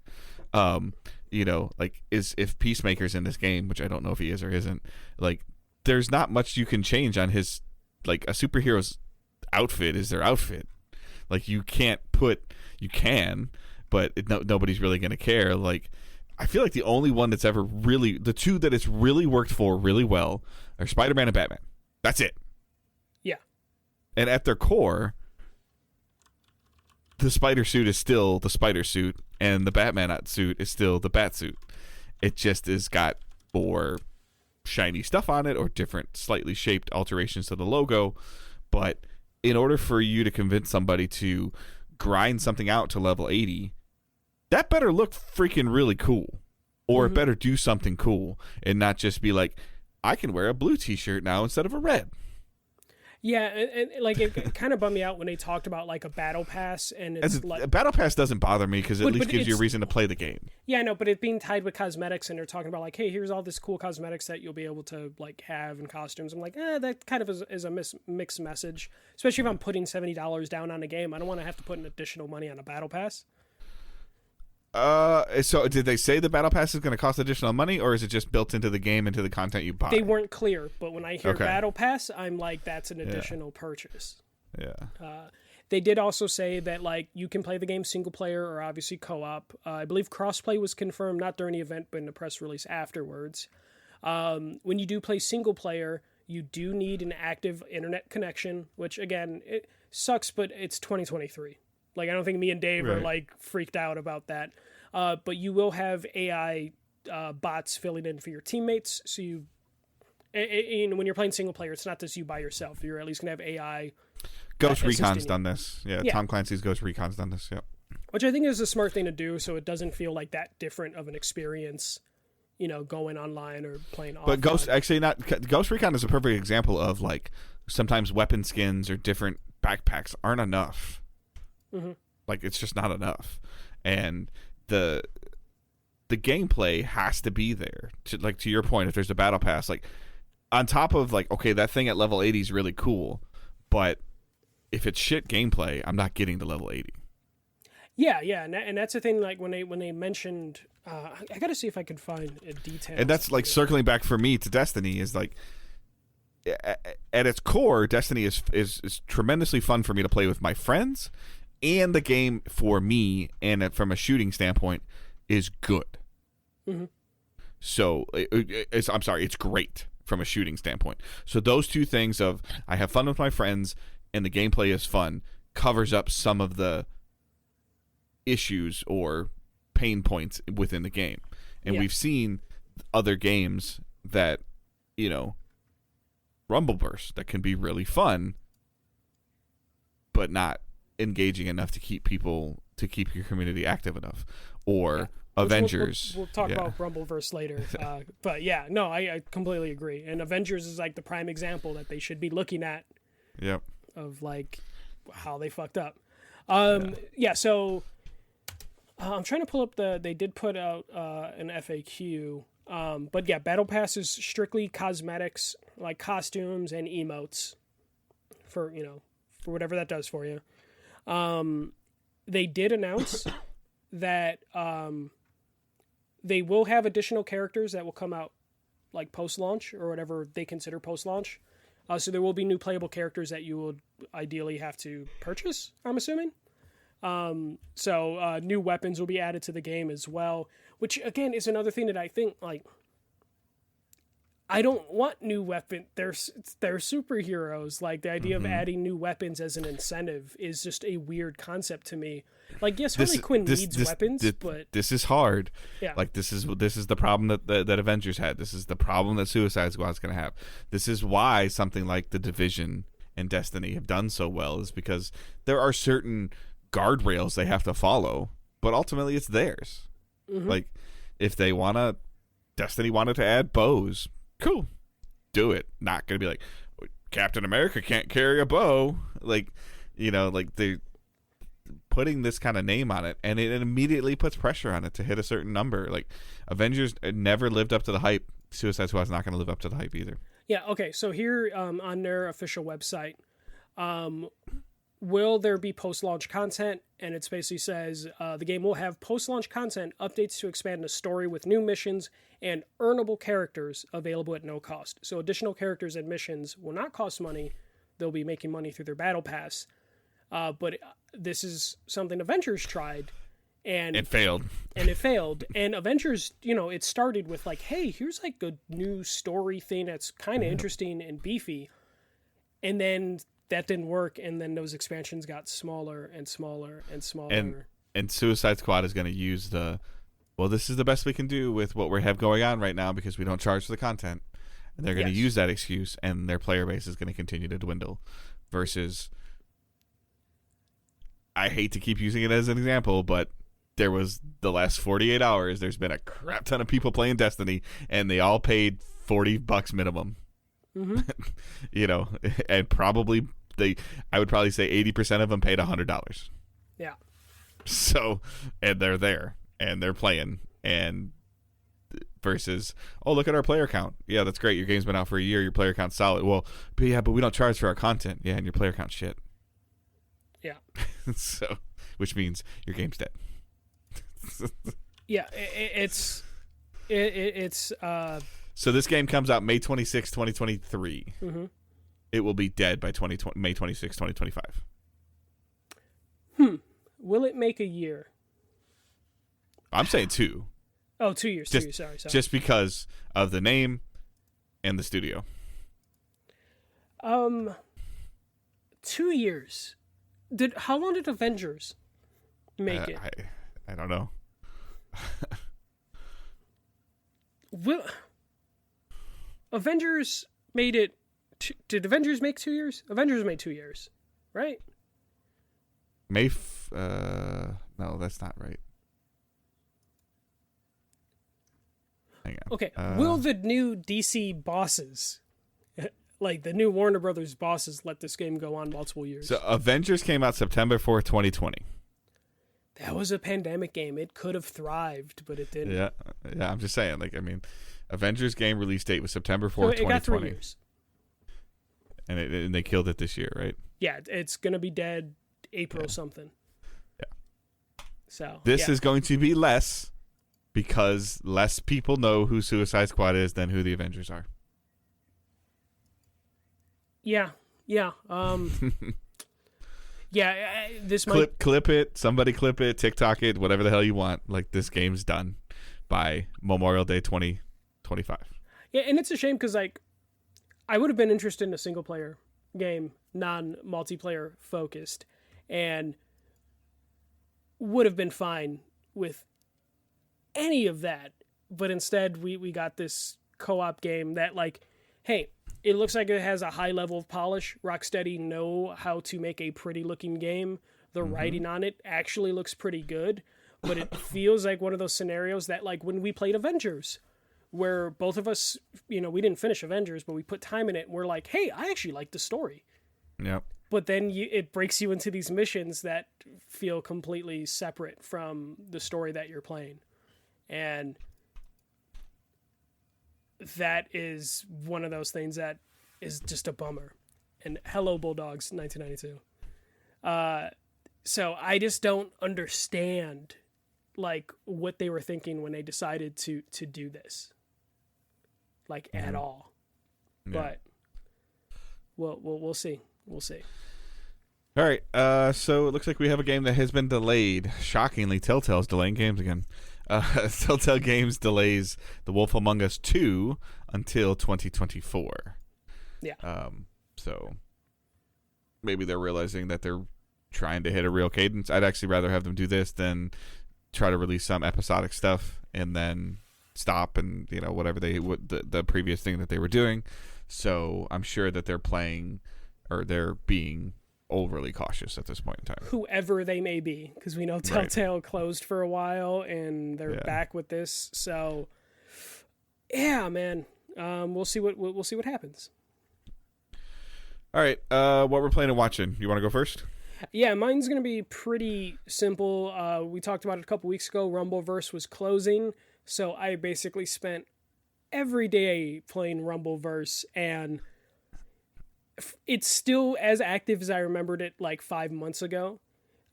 like if Peacemaker's in this game, which I don't know if he is or isn't, like there's not much you can change on his, like a superhero's outfit is their outfit. Like you can, but nobody's really going to care. Like, I feel like the only one that's ever really, the two that it's really worked for really well are Spider-Man and Batman. That's it. Yeah. And at their core, the spider suit is still the spider suit, and the Batman suit is still the bat suit. It just has got more shiny stuff on it or different, slightly shaped alterations to the logo. But in order for you to convince somebody to grind something out to level 80, that better look freaking really cool, or it better do something cool and not just be like, I can wear a blue t-shirt now instead of a red. Yeah, and like it kind of bummed me out when they talked about like a battle pass, and it's like a battle pass doesn't bother me because at least gives you a reason to play the game. Yeah, no, but it being tied with cosmetics, and they're talking about like, hey, here's all this cool cosmetics that you'll be able to like have and costumes. I'm like, that kind of is a mixed message, especially if I'm putting $70 down on a game. I don't want to have to put an additional money on a battle pass. So did they say the battle pass is going to cost additional money, or is it just built into the game, into the content you buy? They weren't clear, but when I hear battle pass, I'm like, that's an additional purchase. Yeah. They did also say that like you can play the game single player or obviously co-op. I believe crossplay was confirmed not during the event, but in the press release afterwards. When you do play single player, you do need an active internet connection, which again, it sucks, but it's 2023. Like, I don't think me and Dave are, like, freaked out about that. But you will have AI bots filling in for your teammates. So when you're playing single player, it's not just you by yourself. You're at least going to have AI. Ghost Recon's done this. Yeah, Tom Clancy's Ghost Recon's done this, yep. Which I think is a smart thing to do, so it doesn't feel like that different of an experience, going online or playing offline. But Ghost Recon is a perfect example of, like, sometimes weapon skins or different backpacks aren't enough. Like, it's just not enough, and the gameplay has to be there. To your point, if there's a battle pass, like on top of like, okay, that thing at level 80 is really cool, but if it's shit gameplay, I'm not getting to level 80. Yeah, and that's the thing. Like when they mentioned, I got to see if I could find a detail. And that's like circling back for me to Destiny is like, at its core, Destiny is tremendously fun for me to play with my friends. and the game for me and from a shooting standpoint is good. Mm-hmm. So it's great from a shooting standpoint. So those two things of I have fun with my friends and the gameplay is fun covers up some of the issues or pain points within the game. And we've seen other games that, Rumble Burst that can be really fun, but not engaging enough to keep your community active enough. Or Avengers. We'll talk about Rumbleverse later. But I completely agree. And Avengers is like the prime example that they should be looking at. Yep. Of like how they fucked up. So I'm trying to pull up they did put out an FAQ. But Battle Pass is strictly cosmetics, like costumes and emotes for whatever that does for you. They did announce that they will have additional characters that will come out like post-launch or whatever they consider post-launch. So there will be new playable characters that you would ideally have to purchase, I'm assuming. So new weapons will be added to the game as well, which again is another thing that I think like I don't want new weapons. They're superheroes. Like the idea of adding new weapons as an incentive is just a weird concept to me. Like yes, Harley Quinn needs weapons, but this is hard. Yeah. Like this is the problem that Avengers had. This is the problem that Suicide Squad's going to have. This is why something like The Division and Destiny have done so well is because there are certain guardrails they have to follow, but ultimately it's theirs. Mm-hmm. Like if they Destiny wanted to add bows, cool, do it. Not gonna be like Captain America can't carry a bow. Like they're putting this kind of name on it, and it immediately puts pressure on it to hit a certain number. Like Avengers never lived up to the hype. Suicide Squad's not gonna live up to the hype either. Yeah. Okay. So here on their official website, will there be post-launch content? And it basically says the game will have post-launch content, updates to expand the story with new missions, and earnable characters available at no cost. So additional characters and missions will not cost money. They'll be making money through their battle pass. But this is something Avengers tried. And it failed. And it failed. And Avengers, it started with like, hey, here's like a new story thing that's kind of interesting and beefy. And then that didn't work, and then those expansions got smaller and smaller and smaller. And Suicide Squad is going to use this is the best we can do with what we have going on right now because we don't charge for the content. And they're going to use that excuse, and their player base is going to continue to dwindle. Versus, I hate to keep using it as an example, but there was the last 48 hours, there's been a crap ton of people playing Destiny, and they all paid $40 minimum. Mm-hmm. And probably I would probably say 80% of them paid $100. Yeah. So, and they're there and they're playing, and versus, oh, look at our player count. Yeah, that's great. Your game's been out for a year. Your player count's solid. Well, but we don't charge for our content. Yeah, and your player count's shit. Yeah. So, which means your game's dead. Yeah, it's So this game comes out May 26, 2023. Mm-hmm. It will be dead by May 26, 2025. Will it make a year? I'm saying 2. Oh, 2 years. 2 years. Sorry. Just because of the name and the studio. 2 years. How long did Avengers make it? I don't know. Avengers made it. Did Avengers make 2 years? Avengers made 2 years, right? No, that's not right. Hang on. Okay. Will the new DC bosses, like the new Warner Brothers bosses, let this game go on multiple years? So Avengers came out September 4th, 2020. That was a pandemic game. It could have thrived, but it didn't. Yeah. I'm just saying. Avengers game release date was September 4th, 2020. It got 3 years. And they killed it this year, right? Yeah, it's gonna be dead April something. Yeah. So this is going to be less because less people know who Suicide Squad is than who the Avengers are. Yeah. Yeah, this might clip it. Somebody clip it. TikTok it. Whatever the hell you want. Like, this game's done by Memorial Day 2025. Yeah, and it's a shame because like I would have been interested in a single player game, non-multiplayer focused, and would have been fine with any of that. But instead, we got this co-op game that, like, hey, it looks like it has a high level of polish. Rocksteady know how to make a pretty looking game. The writing on it actually looks pretty good, but it feels like one of those scenarios that, like, when we played Avengers, where both of us, we didn't finish Avengers, but we put time in it, and we're like, hey, I actually like the story. Yep. But then it breaks you into these missions that feel completely separate from the story that you're playing. And that is one of those things that is just a bummer. And hello, Bulldogs, 1992. So I just don't understand, like, what they were thinking when they decided to do this, like, at all. Yeah. But we'll see. We'll see. All right. So it looks like we have a game that has been delayed. Shockingly, Telltale's delaying games again. Telltale Games delays The Wolf Among Us 2 until 2024. Yeah. So maybe they're realizing that they're trying to hit a real cadence. I'd actually rather have them do this than try to release some episodic stuff and then stop and, whatever the previous thing that they were doing. So I'm sure that they're being overly cautious at this point in time. Whoever they may be, because we know Telltale closed for a while and they're back with this. So, yeah, man, we'll see what happens. All right, what we're playing and watching. You want to go first? Yeah, mine's gonna be pretty simple. We talked about it a couple weeks ago. Rumbleverse was closing, so I basically spent every day playing Rumbleverse, and it's still as active as I remembered it like 5 months ago.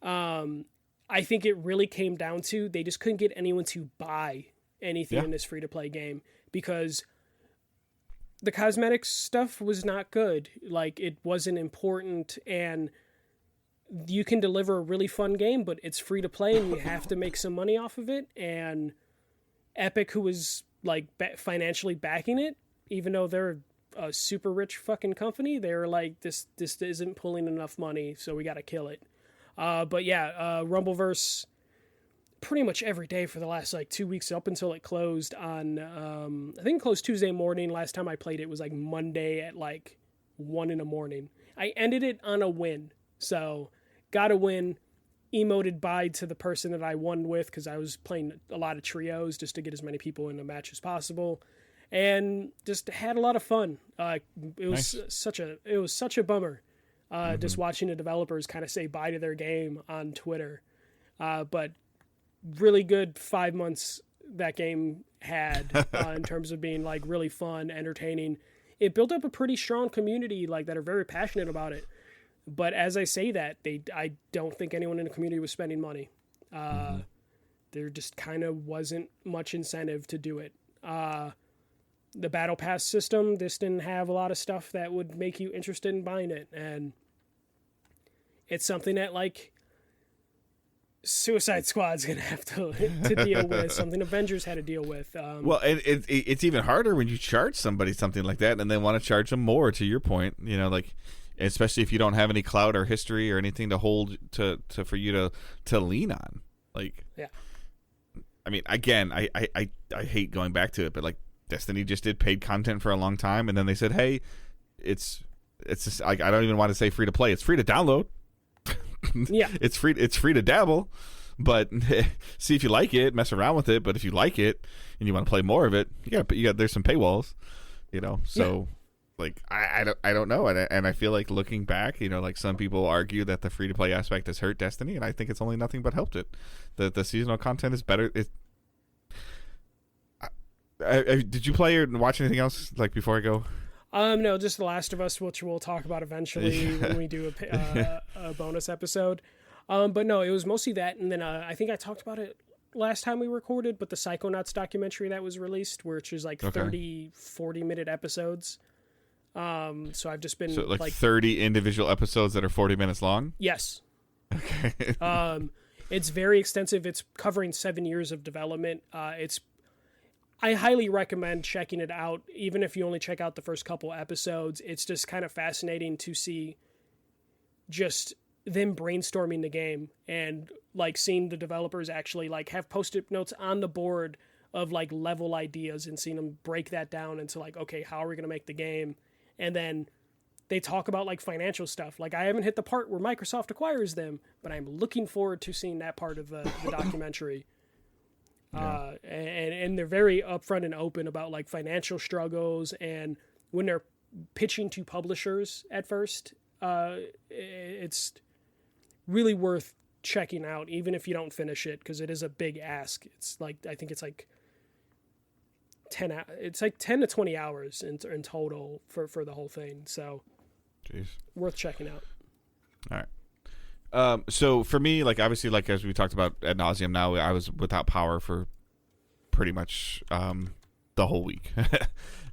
I think it really came down to they just couldn't get anyone to buy anything in this free-to-play game because the cosmetics stuff was not good. Like, it wasn't important, and you can deliver a really fun game, but it's free-to-play, and you have to make some money off of it. And Epic, who was like financially backing it, even though they're a super rich fucking company, they're like, this isn't pulling enough money, so we got to kill it. But yeah, Rumbleverse pretty much every day for the last like 2 weeks up until it closed on I think it closed Tuesday morning. Last time I played it was like Monday at like 1 a.m. I ended it on a win, so got a win. Emoted bye to the person that I won with because I was playing a lot of trios just to get as many people in a match as possible, and just had a lot of fun. It was such a bummer just watching the developers kind of say bye to their game on Twitter. But really good 5 months that game had in terms of being like really fun, entertaining. It built up a pretty strong community like that are very passionate about it. But as I say that, I don't think anyone in the community was spending money. There just kind of wasn't much incentive to do it. The Battle Pass system, this didn't have a lot of stuff that would make you interested in buying it. And it's something that, like, Suicide Squad's going to have to deal with, something Avengers had to deal with. Well, it's even harder when you charge somebody something like that and then want to charge them more, to your point. Like, especially if you don't have any clout or history or anything to hold to for you to lean on. Like, yeah. I mean, again, I hate going back to it, but like Destiny just did paid content for a long time, and then they said, hey, it's just, I don't even want to say free to play. It's free to download. Yeah, it's free to dabble, but see if you like it, mess around with it. But if you like it and you want to play more of it, you got there's some paywalls, so. Yeah. Like, I don't know, and I feel like looking back, like some people argue that the free to play aspect has hurt Destiny, and I think it's only nothing but helped it. The seasonal content is better. Did you play or watch anything else like before I go? No, just The Last of Us, which we'll talk about eventually when we do a bonus episode. But no, it was mostly that, and then I think I talked about it last time we recorded, but the Psychonauts documentary that was released, which is like 30, 40-minute episodes. So I've just been like 30 individual episodes that are 40 minutes long. Yes. Okay. It's very extensive. It's covering 7 years of development. I highly recommend checking it out, even if you only check out the first couple episodes. It's just kind of fascinating to see just them brainstorming the game and like seeing the developers actually like have post-it notes on the board of like level ideas and seeing them break that down into like, okay, how are we going to make the game? And then they talk about like financial stuff. Like I haven't hit the part where Microsoft acquires them, but I'm looking forward to seeing that part of the documentary. Yeah. And they're very upfront and open about like financial struggles, and when they're pitching to publishers at first, it's really worth checking out, even if you don't finish it, because it is a big ask. It's like, I think it's like 10 to 20 hours in total for the whole thing. So jeez, worth checking out. All right. So for me, like obviously, like as we talked about ad nauseum, now I was without power for pretty much the whole week.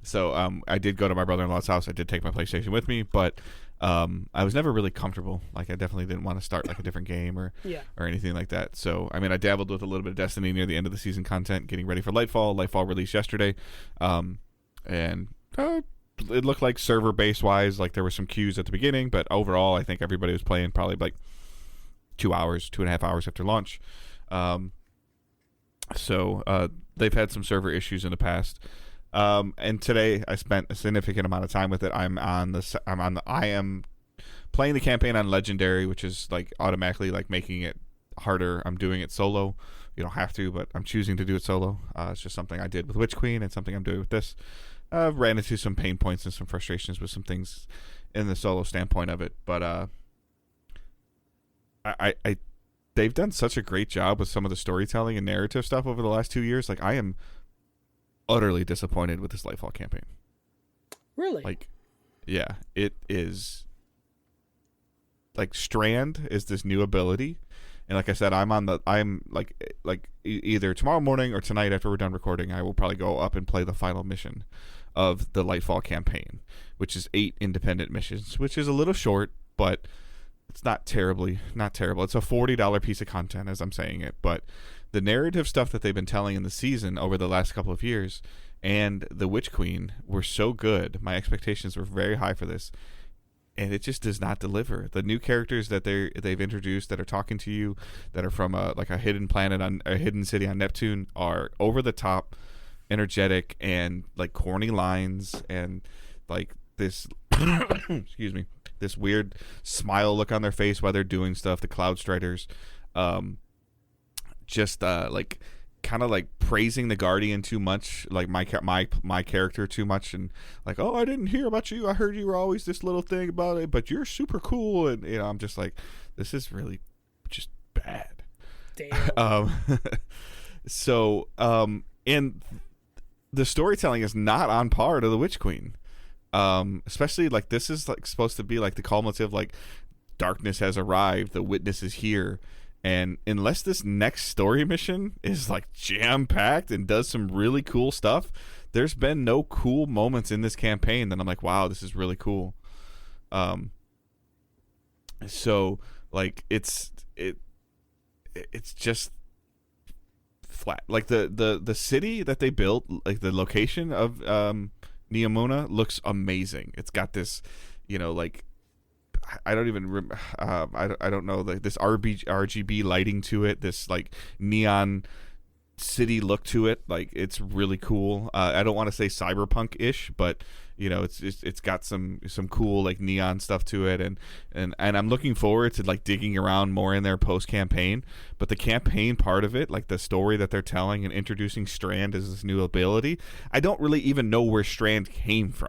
So I did go to my brother-in-law's house. I did take my PlayStation with me, but I was never really comfortable. Like I definitely didn't want to start like a different game or anything like that. So I mean, I dabbled with a little bit of Destiny near the end of the season content, getting ready for Lightfall. Lightfall released yesterday, and it looked like server base wise, like there were some queues at the beginning, but overall, I think everybody was playing probably like 2.5 hours after launch. So they've had some server issues in the past. And today I spent a significant amount of time with it. I am playing the campaign on Legendary, which is like automatically like making it harder. I'm doing it solo. You don't have to, but I'm choosing to do it solo. It's just something I did with Witch Queen and something I'm doing with this. I've ran into some pain points and some frustrations with some things in the solo standpoint of it, but they've done such a great job with some of the storytelling and narrative stuff over the last 2 years. Like I am utterly disappointed with this Lightfall campaign. Really? Like, yeah, it is. Like Strand is this new ability, and like I said, I'm either tomorrow morning or tonight after we're done recording, I will probably go up and play the final mission of the Lightfall campaign, which is 8 independent missions, which is a little short, but it's not terrible. It's a $40 piece of content, as I'm saying it, but the narrative stuff that they've been telling in the season over the last couple of years and the Witch Queen were so good. My expectations were very high for this, and it just does not deliver. The new characters that they've introduced that are talking to you, that are from a hidden planet on a hidden city on Neptune, are over the top, energetic, and like corny lines, and like this excuse me, this weird smile look on their face while they're doing stuff. The Cloud Striders, just like kind of like praising the Guardian too much, like my character too much, and like, oh, I didn't hear about you. I heard you were always this little thing about it, but you're super cool, and you know, I'm just like, this is really just bad. Damn. So and the storytelling is not on par to the Witch Queen. Especially like this is like supposed to be like the culminative, like darkness has arrived, the witness is here, and unless this next story mission is like jam packed and does some really cool stuff, there's been no cool moments in this campaign that I'm like, wow, this is really cool. So like it's just flat. Like the city that they built, like the location of Neomuna looks amazing. It's got this, you know, like I don't even I don't know, like this RGB lighting to it, this like neon city look to it. Like it's really cool. I don't want to say cyberpunk-ish, but you know, it's got some cool like neon stuff to it, and I'm looking forward to like digging around more in their post campaign. But the campaign part of it, like the story that they're telling and introducing Strand as this new ability, I don't really even know where Strand came from.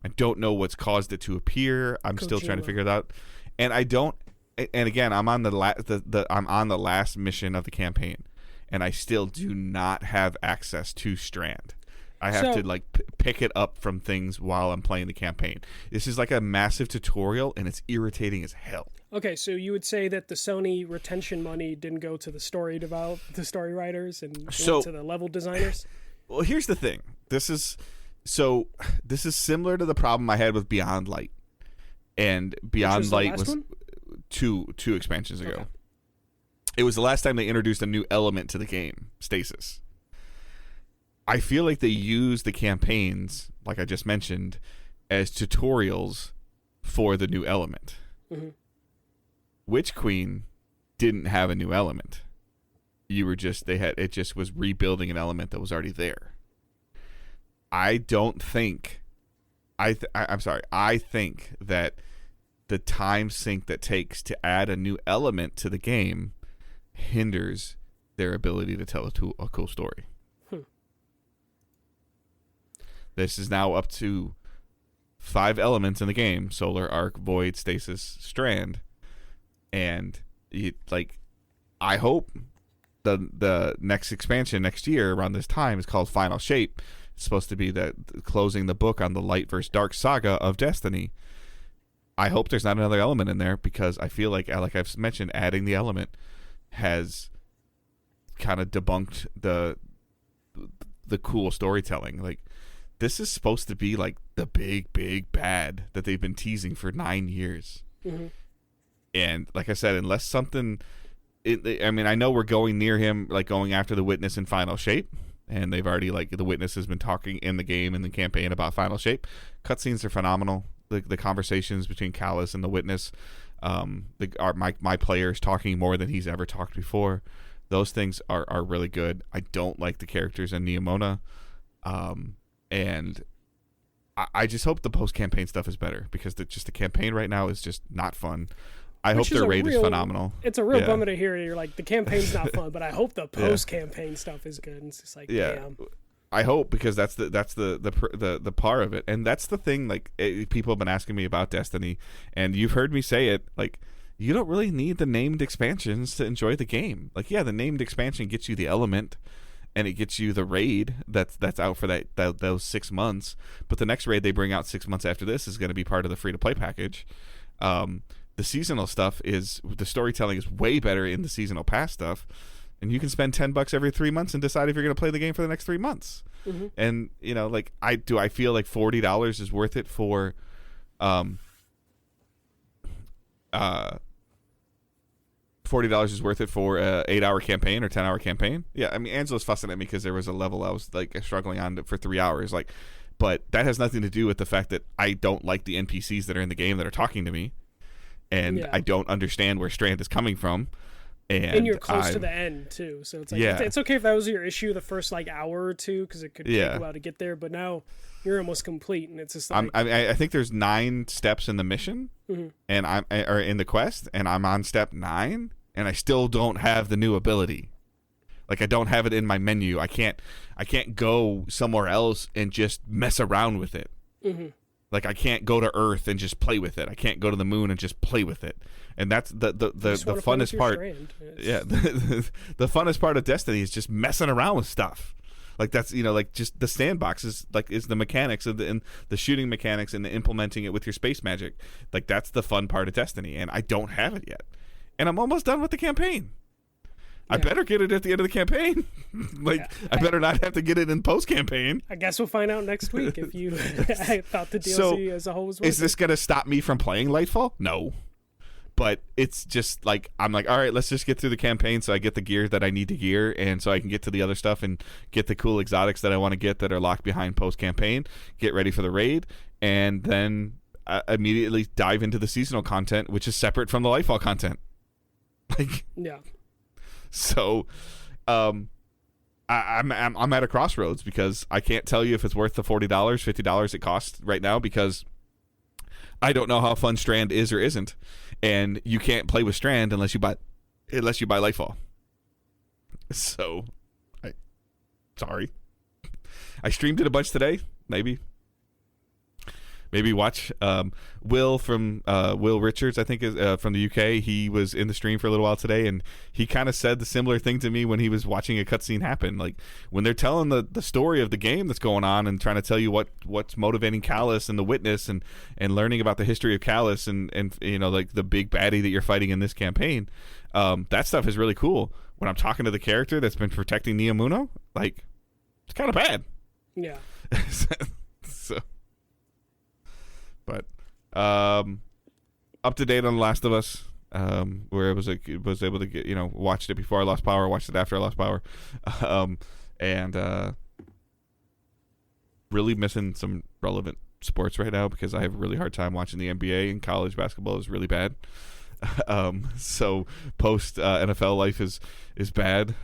I don't know what's caused it to appear. I'm still trying to figure it out, and I don't. And again, I'm on I'm on the last mission of the campaign, and I still do not have access to Strand. I have to like pick it up from things while I'm playing the campaign. This is like a massive tutorial, and it's irritating as hell. Okay, so you would say that the Sony retention money didn't go to the story writers and went to the level designers? Well, here's the thing. This is similar to the problem I had with Beyond Light. And Beyond Light was two expansions ago. Okay. It was the last time they introduced a new element to the game, stasis. I feel like they use the campaigns, like I just mentioned, as tutorials for the new element. Mm-hmm. Witch Queen didn't have a new element. It just was rebuilding an element that was already there. I don't think I think that the time sink that takes to add a new element to the game hinders their ability to tell a cool story. This is now up to 5 elements in the game: solar, arc, void, stasis, strand. And I hope the next expansion next year around this time is called Final Shape. It's supposed to be closing the book on the light versus dark saga of Destiny. I hope there's not another element in there, because I feel like I've mentioned, adding the element has kind of debunked the cool storytelling. Like, this is supposed to be like the big bad that they've been teasing for 9 years. Mm-hmm. And like I said, unless something, I mean, I know we're going near him, like going after the Witness in Final Shape, and they've already, like, the Witness has been talking in the game and the campaign about Final Shape. Cutscenes are phenomenal. The conversations between Callus and the Witness, my players talking more than he's ever talked before. Those things are really good. I don't like the characters in Neomona, and I just hope the post-campaign stuff is better, because the campaign right now is just not fun. I hope their raid is phenomenal. It's a real bummer to hear. You're like, the campaign's not fun, but I hope the post-campaign stuff is good. And it's just like, damn. I hope, because that's the part of it, and that's the thing. Like, people have been asking me about Destiny, and you've heard me say it. Like, you don't really need the named expansions to enjoy the game. Like, yeah, the named expansion gets you the element, and it gets you the raid that's out for those 6 months. But the next raid they bring out 6 months after this is going to be part of the free-to-play package. The seasonal stuff the storytelling is way better in the seasonal pass stuff, and you can spend $10 every 3 months and decide if you're going to play the game for the next 3 months. Mm-hmm. And like, I feel like $40 is worth it for $40 is worth it for a 8-hour campaign or 10-hour campaign. Yeah, I mean, Angela's fussing at me because there was a level I was like struggling on for 3 hours. Like, but that has nothing to do with the fact that I don't like the NPCs that are in the game that are talking to me, and I don't understand where Strand is coming from. And you're close to the end too, so it's like, it's okay if that was your issue the first like hour or two, because it could take a while to get there. But now you're almost complete, and it's just like, I think there's 9 steps in the mission, and or in the quest, and I'm on step 9, and I still don't have the new ability. Like, I don't have it in my menu. I can't go somewhere else and just mess around with it. Mm-hmm. Like, I can't go to Earth and just play with it. I can't go to the moon and just play with it. And that's the funnest part. Yeah, the funnest part of Destiny is just messing around with stuff. Like, that's, like, just the sandbox is the mechanics of and the shooting mechanics and the implementing it with your space magic. Like, that's the fun part of Destiny, and I don't have it yet. And I'm almost done with the campaign. I better get it at the end of the campaign. I better not have to get it in post-campaign. I guess we'll find out next week if you I thought the DLC as a whole was worth it. Is this going to stop me from playing Lightfall? No. But it's just like, I'm like, all right, let's just get through the campaign so I get the gear that I need to gear, and so I can get to the other stuff and get the cool exotics that I want to get that are locked behind post-campaign, get ready for the raid, and then immediately dive into the seasonal content, which is separate from the Lightfall content. So, I'm at a crossroads, because I can't tell you if it's worth the $40, $50 it costs right now, because I don't know how fun Strand is or isn't, and you can't play with Strand unless you buy Lightfall. So, sorry. I streamed it a bunch today. Maybe watch Will from Will Richards, I think, is from the UK. He was in the stream for a little while today, and he kind of said the similar thing to me when he was watching a cutscene happen. Like, when they're telling the story of the game that's going on and trying to tell you what's motivating Callus and the Witness, and learning about the history of Callus and like the big baddie that you're fighting in this campaign, that stuff is really cool. When I'm talking to the character that's been protecting Neomuna, like, it's kind of bad. Yeah. So. But up to date on The Last of Us. where was able to get, watched it before I lost power, watched it after I lost power, and really missing some relevant sports right now because I have a really hard time watching the NBA, and college basketball is really bad. So post NFL life is bad.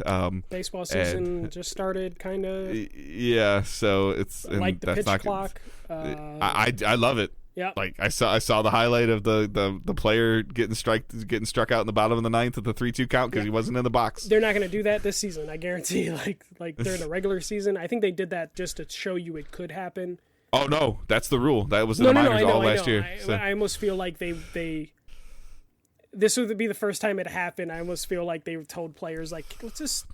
Baseball season just started, kind of. Yeah, so it's like the that's pitch clock. I love it. Yeah, like I saw the highlight of the player getting struck out in the bottom of the ninth at the 3-2 count because he wasn't in the box. They're not going to do that this season, I guarantee. Like during the regular season, I think they did that just to show you it could happen. Oh no, that's the rule. That was in the minors all last year. I almost feel like they this would be the first time it happened. I almost feel like they told players, like, let's just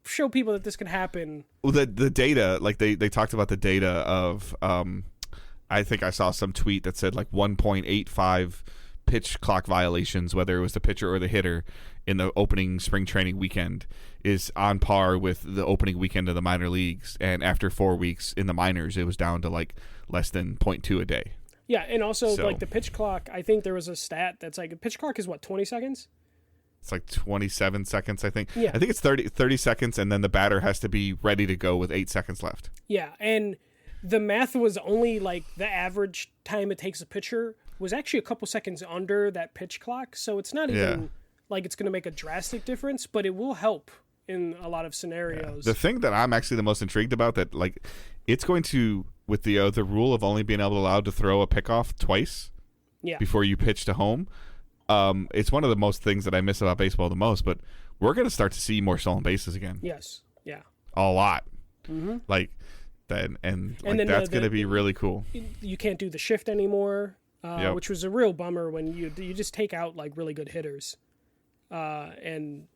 show people that this could happen. Well, the data, like they talked about the data of I think I saw some tweet that said like 1.85 pitch clock violations, whether it was the pitcher or the hitter, in the opening spring training weekend is on par with the opening weekend of the minor leagues. And after 4 weeks in the minors, it was down to like less than 0.2 a day. Yeah, and also like the pitch clock, I think there was a stat that's like, a pitch clock is what, 20 seconds? It's like 27 seconds, I think. Yeah. I think it's 30 seconds, and then the batter has to be ready to go with 8 seconds left. Yeah, and the math was only like the average time it takes a pitcher was actually a couple seconds under that pitch clock. So it's not even like it's going to make a drastic difference, but it will help in a lot of scenarios. The thing that I'm actually the most intrigued about, that like it's going to, with the rule of only being allowed to throw a pickoff twice before you pitch to home, it's one of the most things that I miss about baseball the most. But we're going to start to see more stolen bases again. Yes. Yeah. A lot. Mm-hmm. Like that, and then that's going to be really cool. You can't do the shift anymore, which was a real bummer when you just take out like really good hitters, and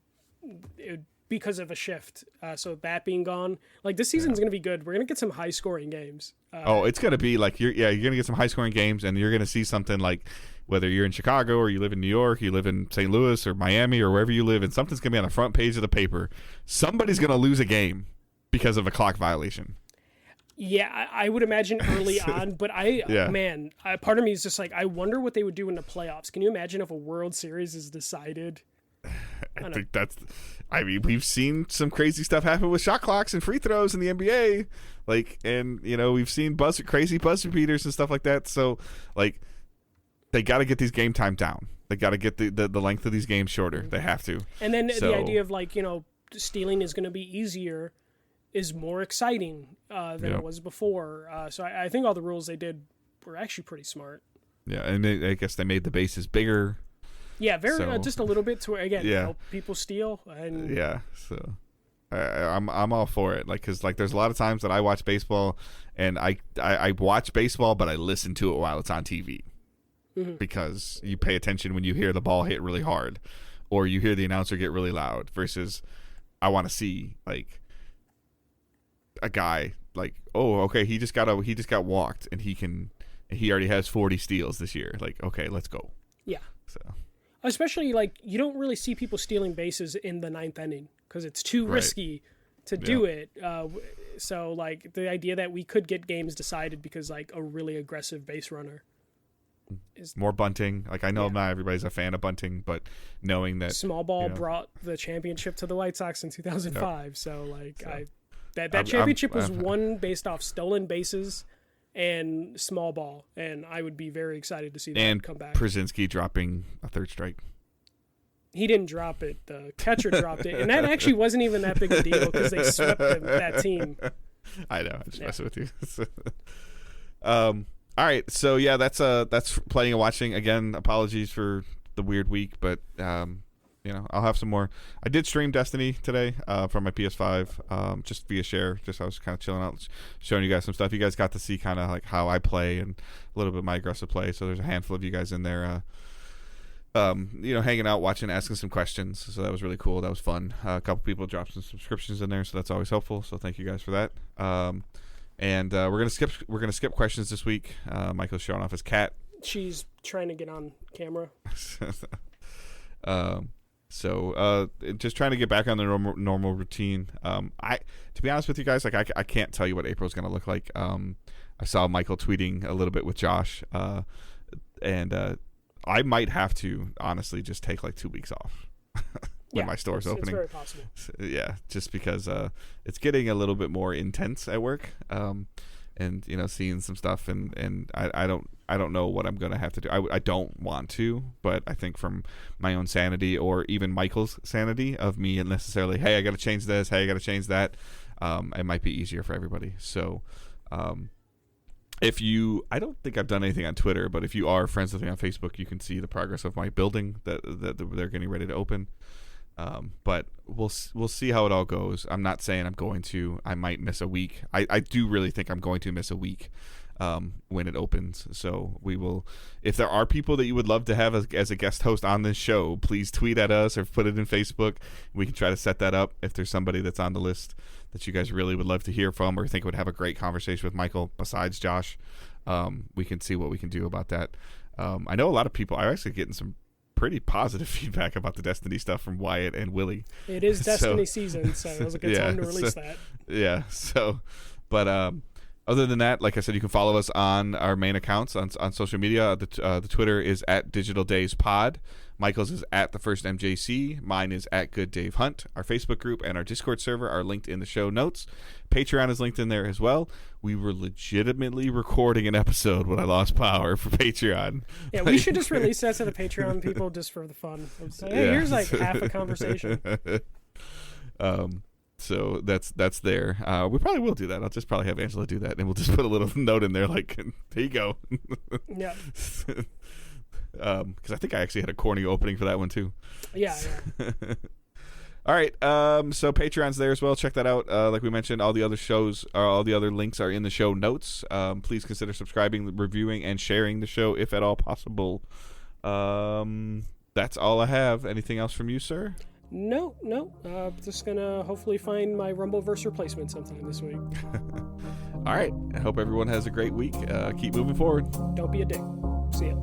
because of a shift. So that being gone, like this season's going to be good. We're going to get some high scoring games. It's going to be like you're going to get some high scoring games, and you're going to see something like, whether you're in Chicago or you live in New York, you live in St. Louis or Miami or wherever you live, and something's going to be on the front page of the paper. Somebody's going to lose a game because of a clock violation. Yeah, I would imagine early on, but part of me is just like, I wonder what they would do in the playoffs. Can you imagine if a World Series is decided? I mean, we've seen some crazy stuff happen with shot clocks and free throws in the NBA, like, and we've seen crazy buzzer beaters and stuff like that. So, like, they got to get these game time down. They got to get the length of these games shorter. They have to. And then the idea of like, stealing is going to be easier is more exciting than it was before. So I think all the rules they did were actually pretty smart. Yeah, and I guess they made the bases bigger. Yeah, just a little bit to again help people steal. And so I'm all for it. Like, because like there's a lot of times that I watch baseball, and I watch baseball, but I listen to it while it's on TV, because you pay attention when you hear the ball hit really hard, or you hear the announcer get really loud. Versus, I want to see like a guy like, oh, okay, he just got walked, and he already has 40 steals this year. Like, okay, let's go. Yeah. So, especially like you don't really see people stealing bases in the ninth inning because it's too risky to do it. So like the idea that we could get games decided because like a really aggressive base runner is more bunting. Like, I know not everybody's a fan of bunting, but knowing that small ball brought the championship to the White Sox in 2005. So like that championship was won based off stolen bases and small ball, and I would be very excited to see that come back. Przinsky dropping a third strike. He didn't drop it. The catcher dropped it, and that actually wasn't even that big a deal because they swept that team. I know. I'm just messing with you. All right, so that's playing and watching. Again, apologies for the weird week, but I'll have some more. I did stream Destiny today from my PS5, just via share. Just I was kind of chilling out, showing you guys some stuff. You guys got to see kind of like how I play and a little bit of my aggressive play. So there's a handful of you guys in there, hanging out, watching, asking some questions. So that was really cool. That was fun. A couple people dropped some subscriptions in there, so that's always helpful. So thank you guys for that. And we're gonna skip questions this week. Michael's showing off his cat. She's trying to get on camera. So just trying to get back on the normal routine. To be honest with you guys, like I can't tell you what April's gonna look like. I saw Michael tweeting a little bit with Josh, and I might have to honestly just take like 2 weeks off when my store's opening. It's very possible. Yeah, just because it's getting a little bit more intense at work, and seeing some stuff, and I don't know what I'm gonna have to do. I don't want to, but I think from my own sanity, or even Michael's sanity, of me and necessarily, hey, I got to change this, hey, I got to change that, it might be easier for everybody. So I don't think I've done anything on Twitter, but if you are friends with me on Facebook, you can see the progress of my building that they're getting ready to open. But we'll see how it all goes. I'm not saying I'm going to. I might miss a week. I do really think I'm going to miss a week when it opens. So we will. If there are people that you would love to have as a guest host on this show, please tweet at us or put it in Facebook. We can try to set that up. If there's somebody that's on the list that you guys really would love to hear from, or think would have a great conversation with Michael besides Josh, we can see what we can do about that. I know a lot of people are actually getting some pretty positive feedback about the Destiny stuff from Wyatt and Willie. It is Destiny season, so it was a good time to release that. Yeah, so, but other than that, like I said, you can follow us on our main accounts on social media. The Twitter is at Digital Days Pod. Michael's is at The First MJC. Mine is at Good Dave Hunt. Our Facebook group and our Discord server are linked in the show notes. Patreon is linked in there as well. We were legitimately recording an episode when I lost power for Patreon. Yeah, we should just release that to the Patreon people just for the fun. Say, hey, here's like half a conversation. So that's there. We probably will do that. I'll just probably have Angela do that, and we'll just put a little note in there like, there you go. Yeah. Because I think I actually had a corny opening for that one too. Yeah. All right. So Patreon's there as well. Check that out. Like we mentioned, all the other shows, all the other links are in the show notes. Please consider subscribing, reviewing, and sharing the show if at all possible. That's all I have. Anything else from you, sir? No. Just gonna hopefully find my Rumbleverse replacement sometime this week. All right. I hope everyone has a great week. Keep moving forward. Don't be a dick. See ya.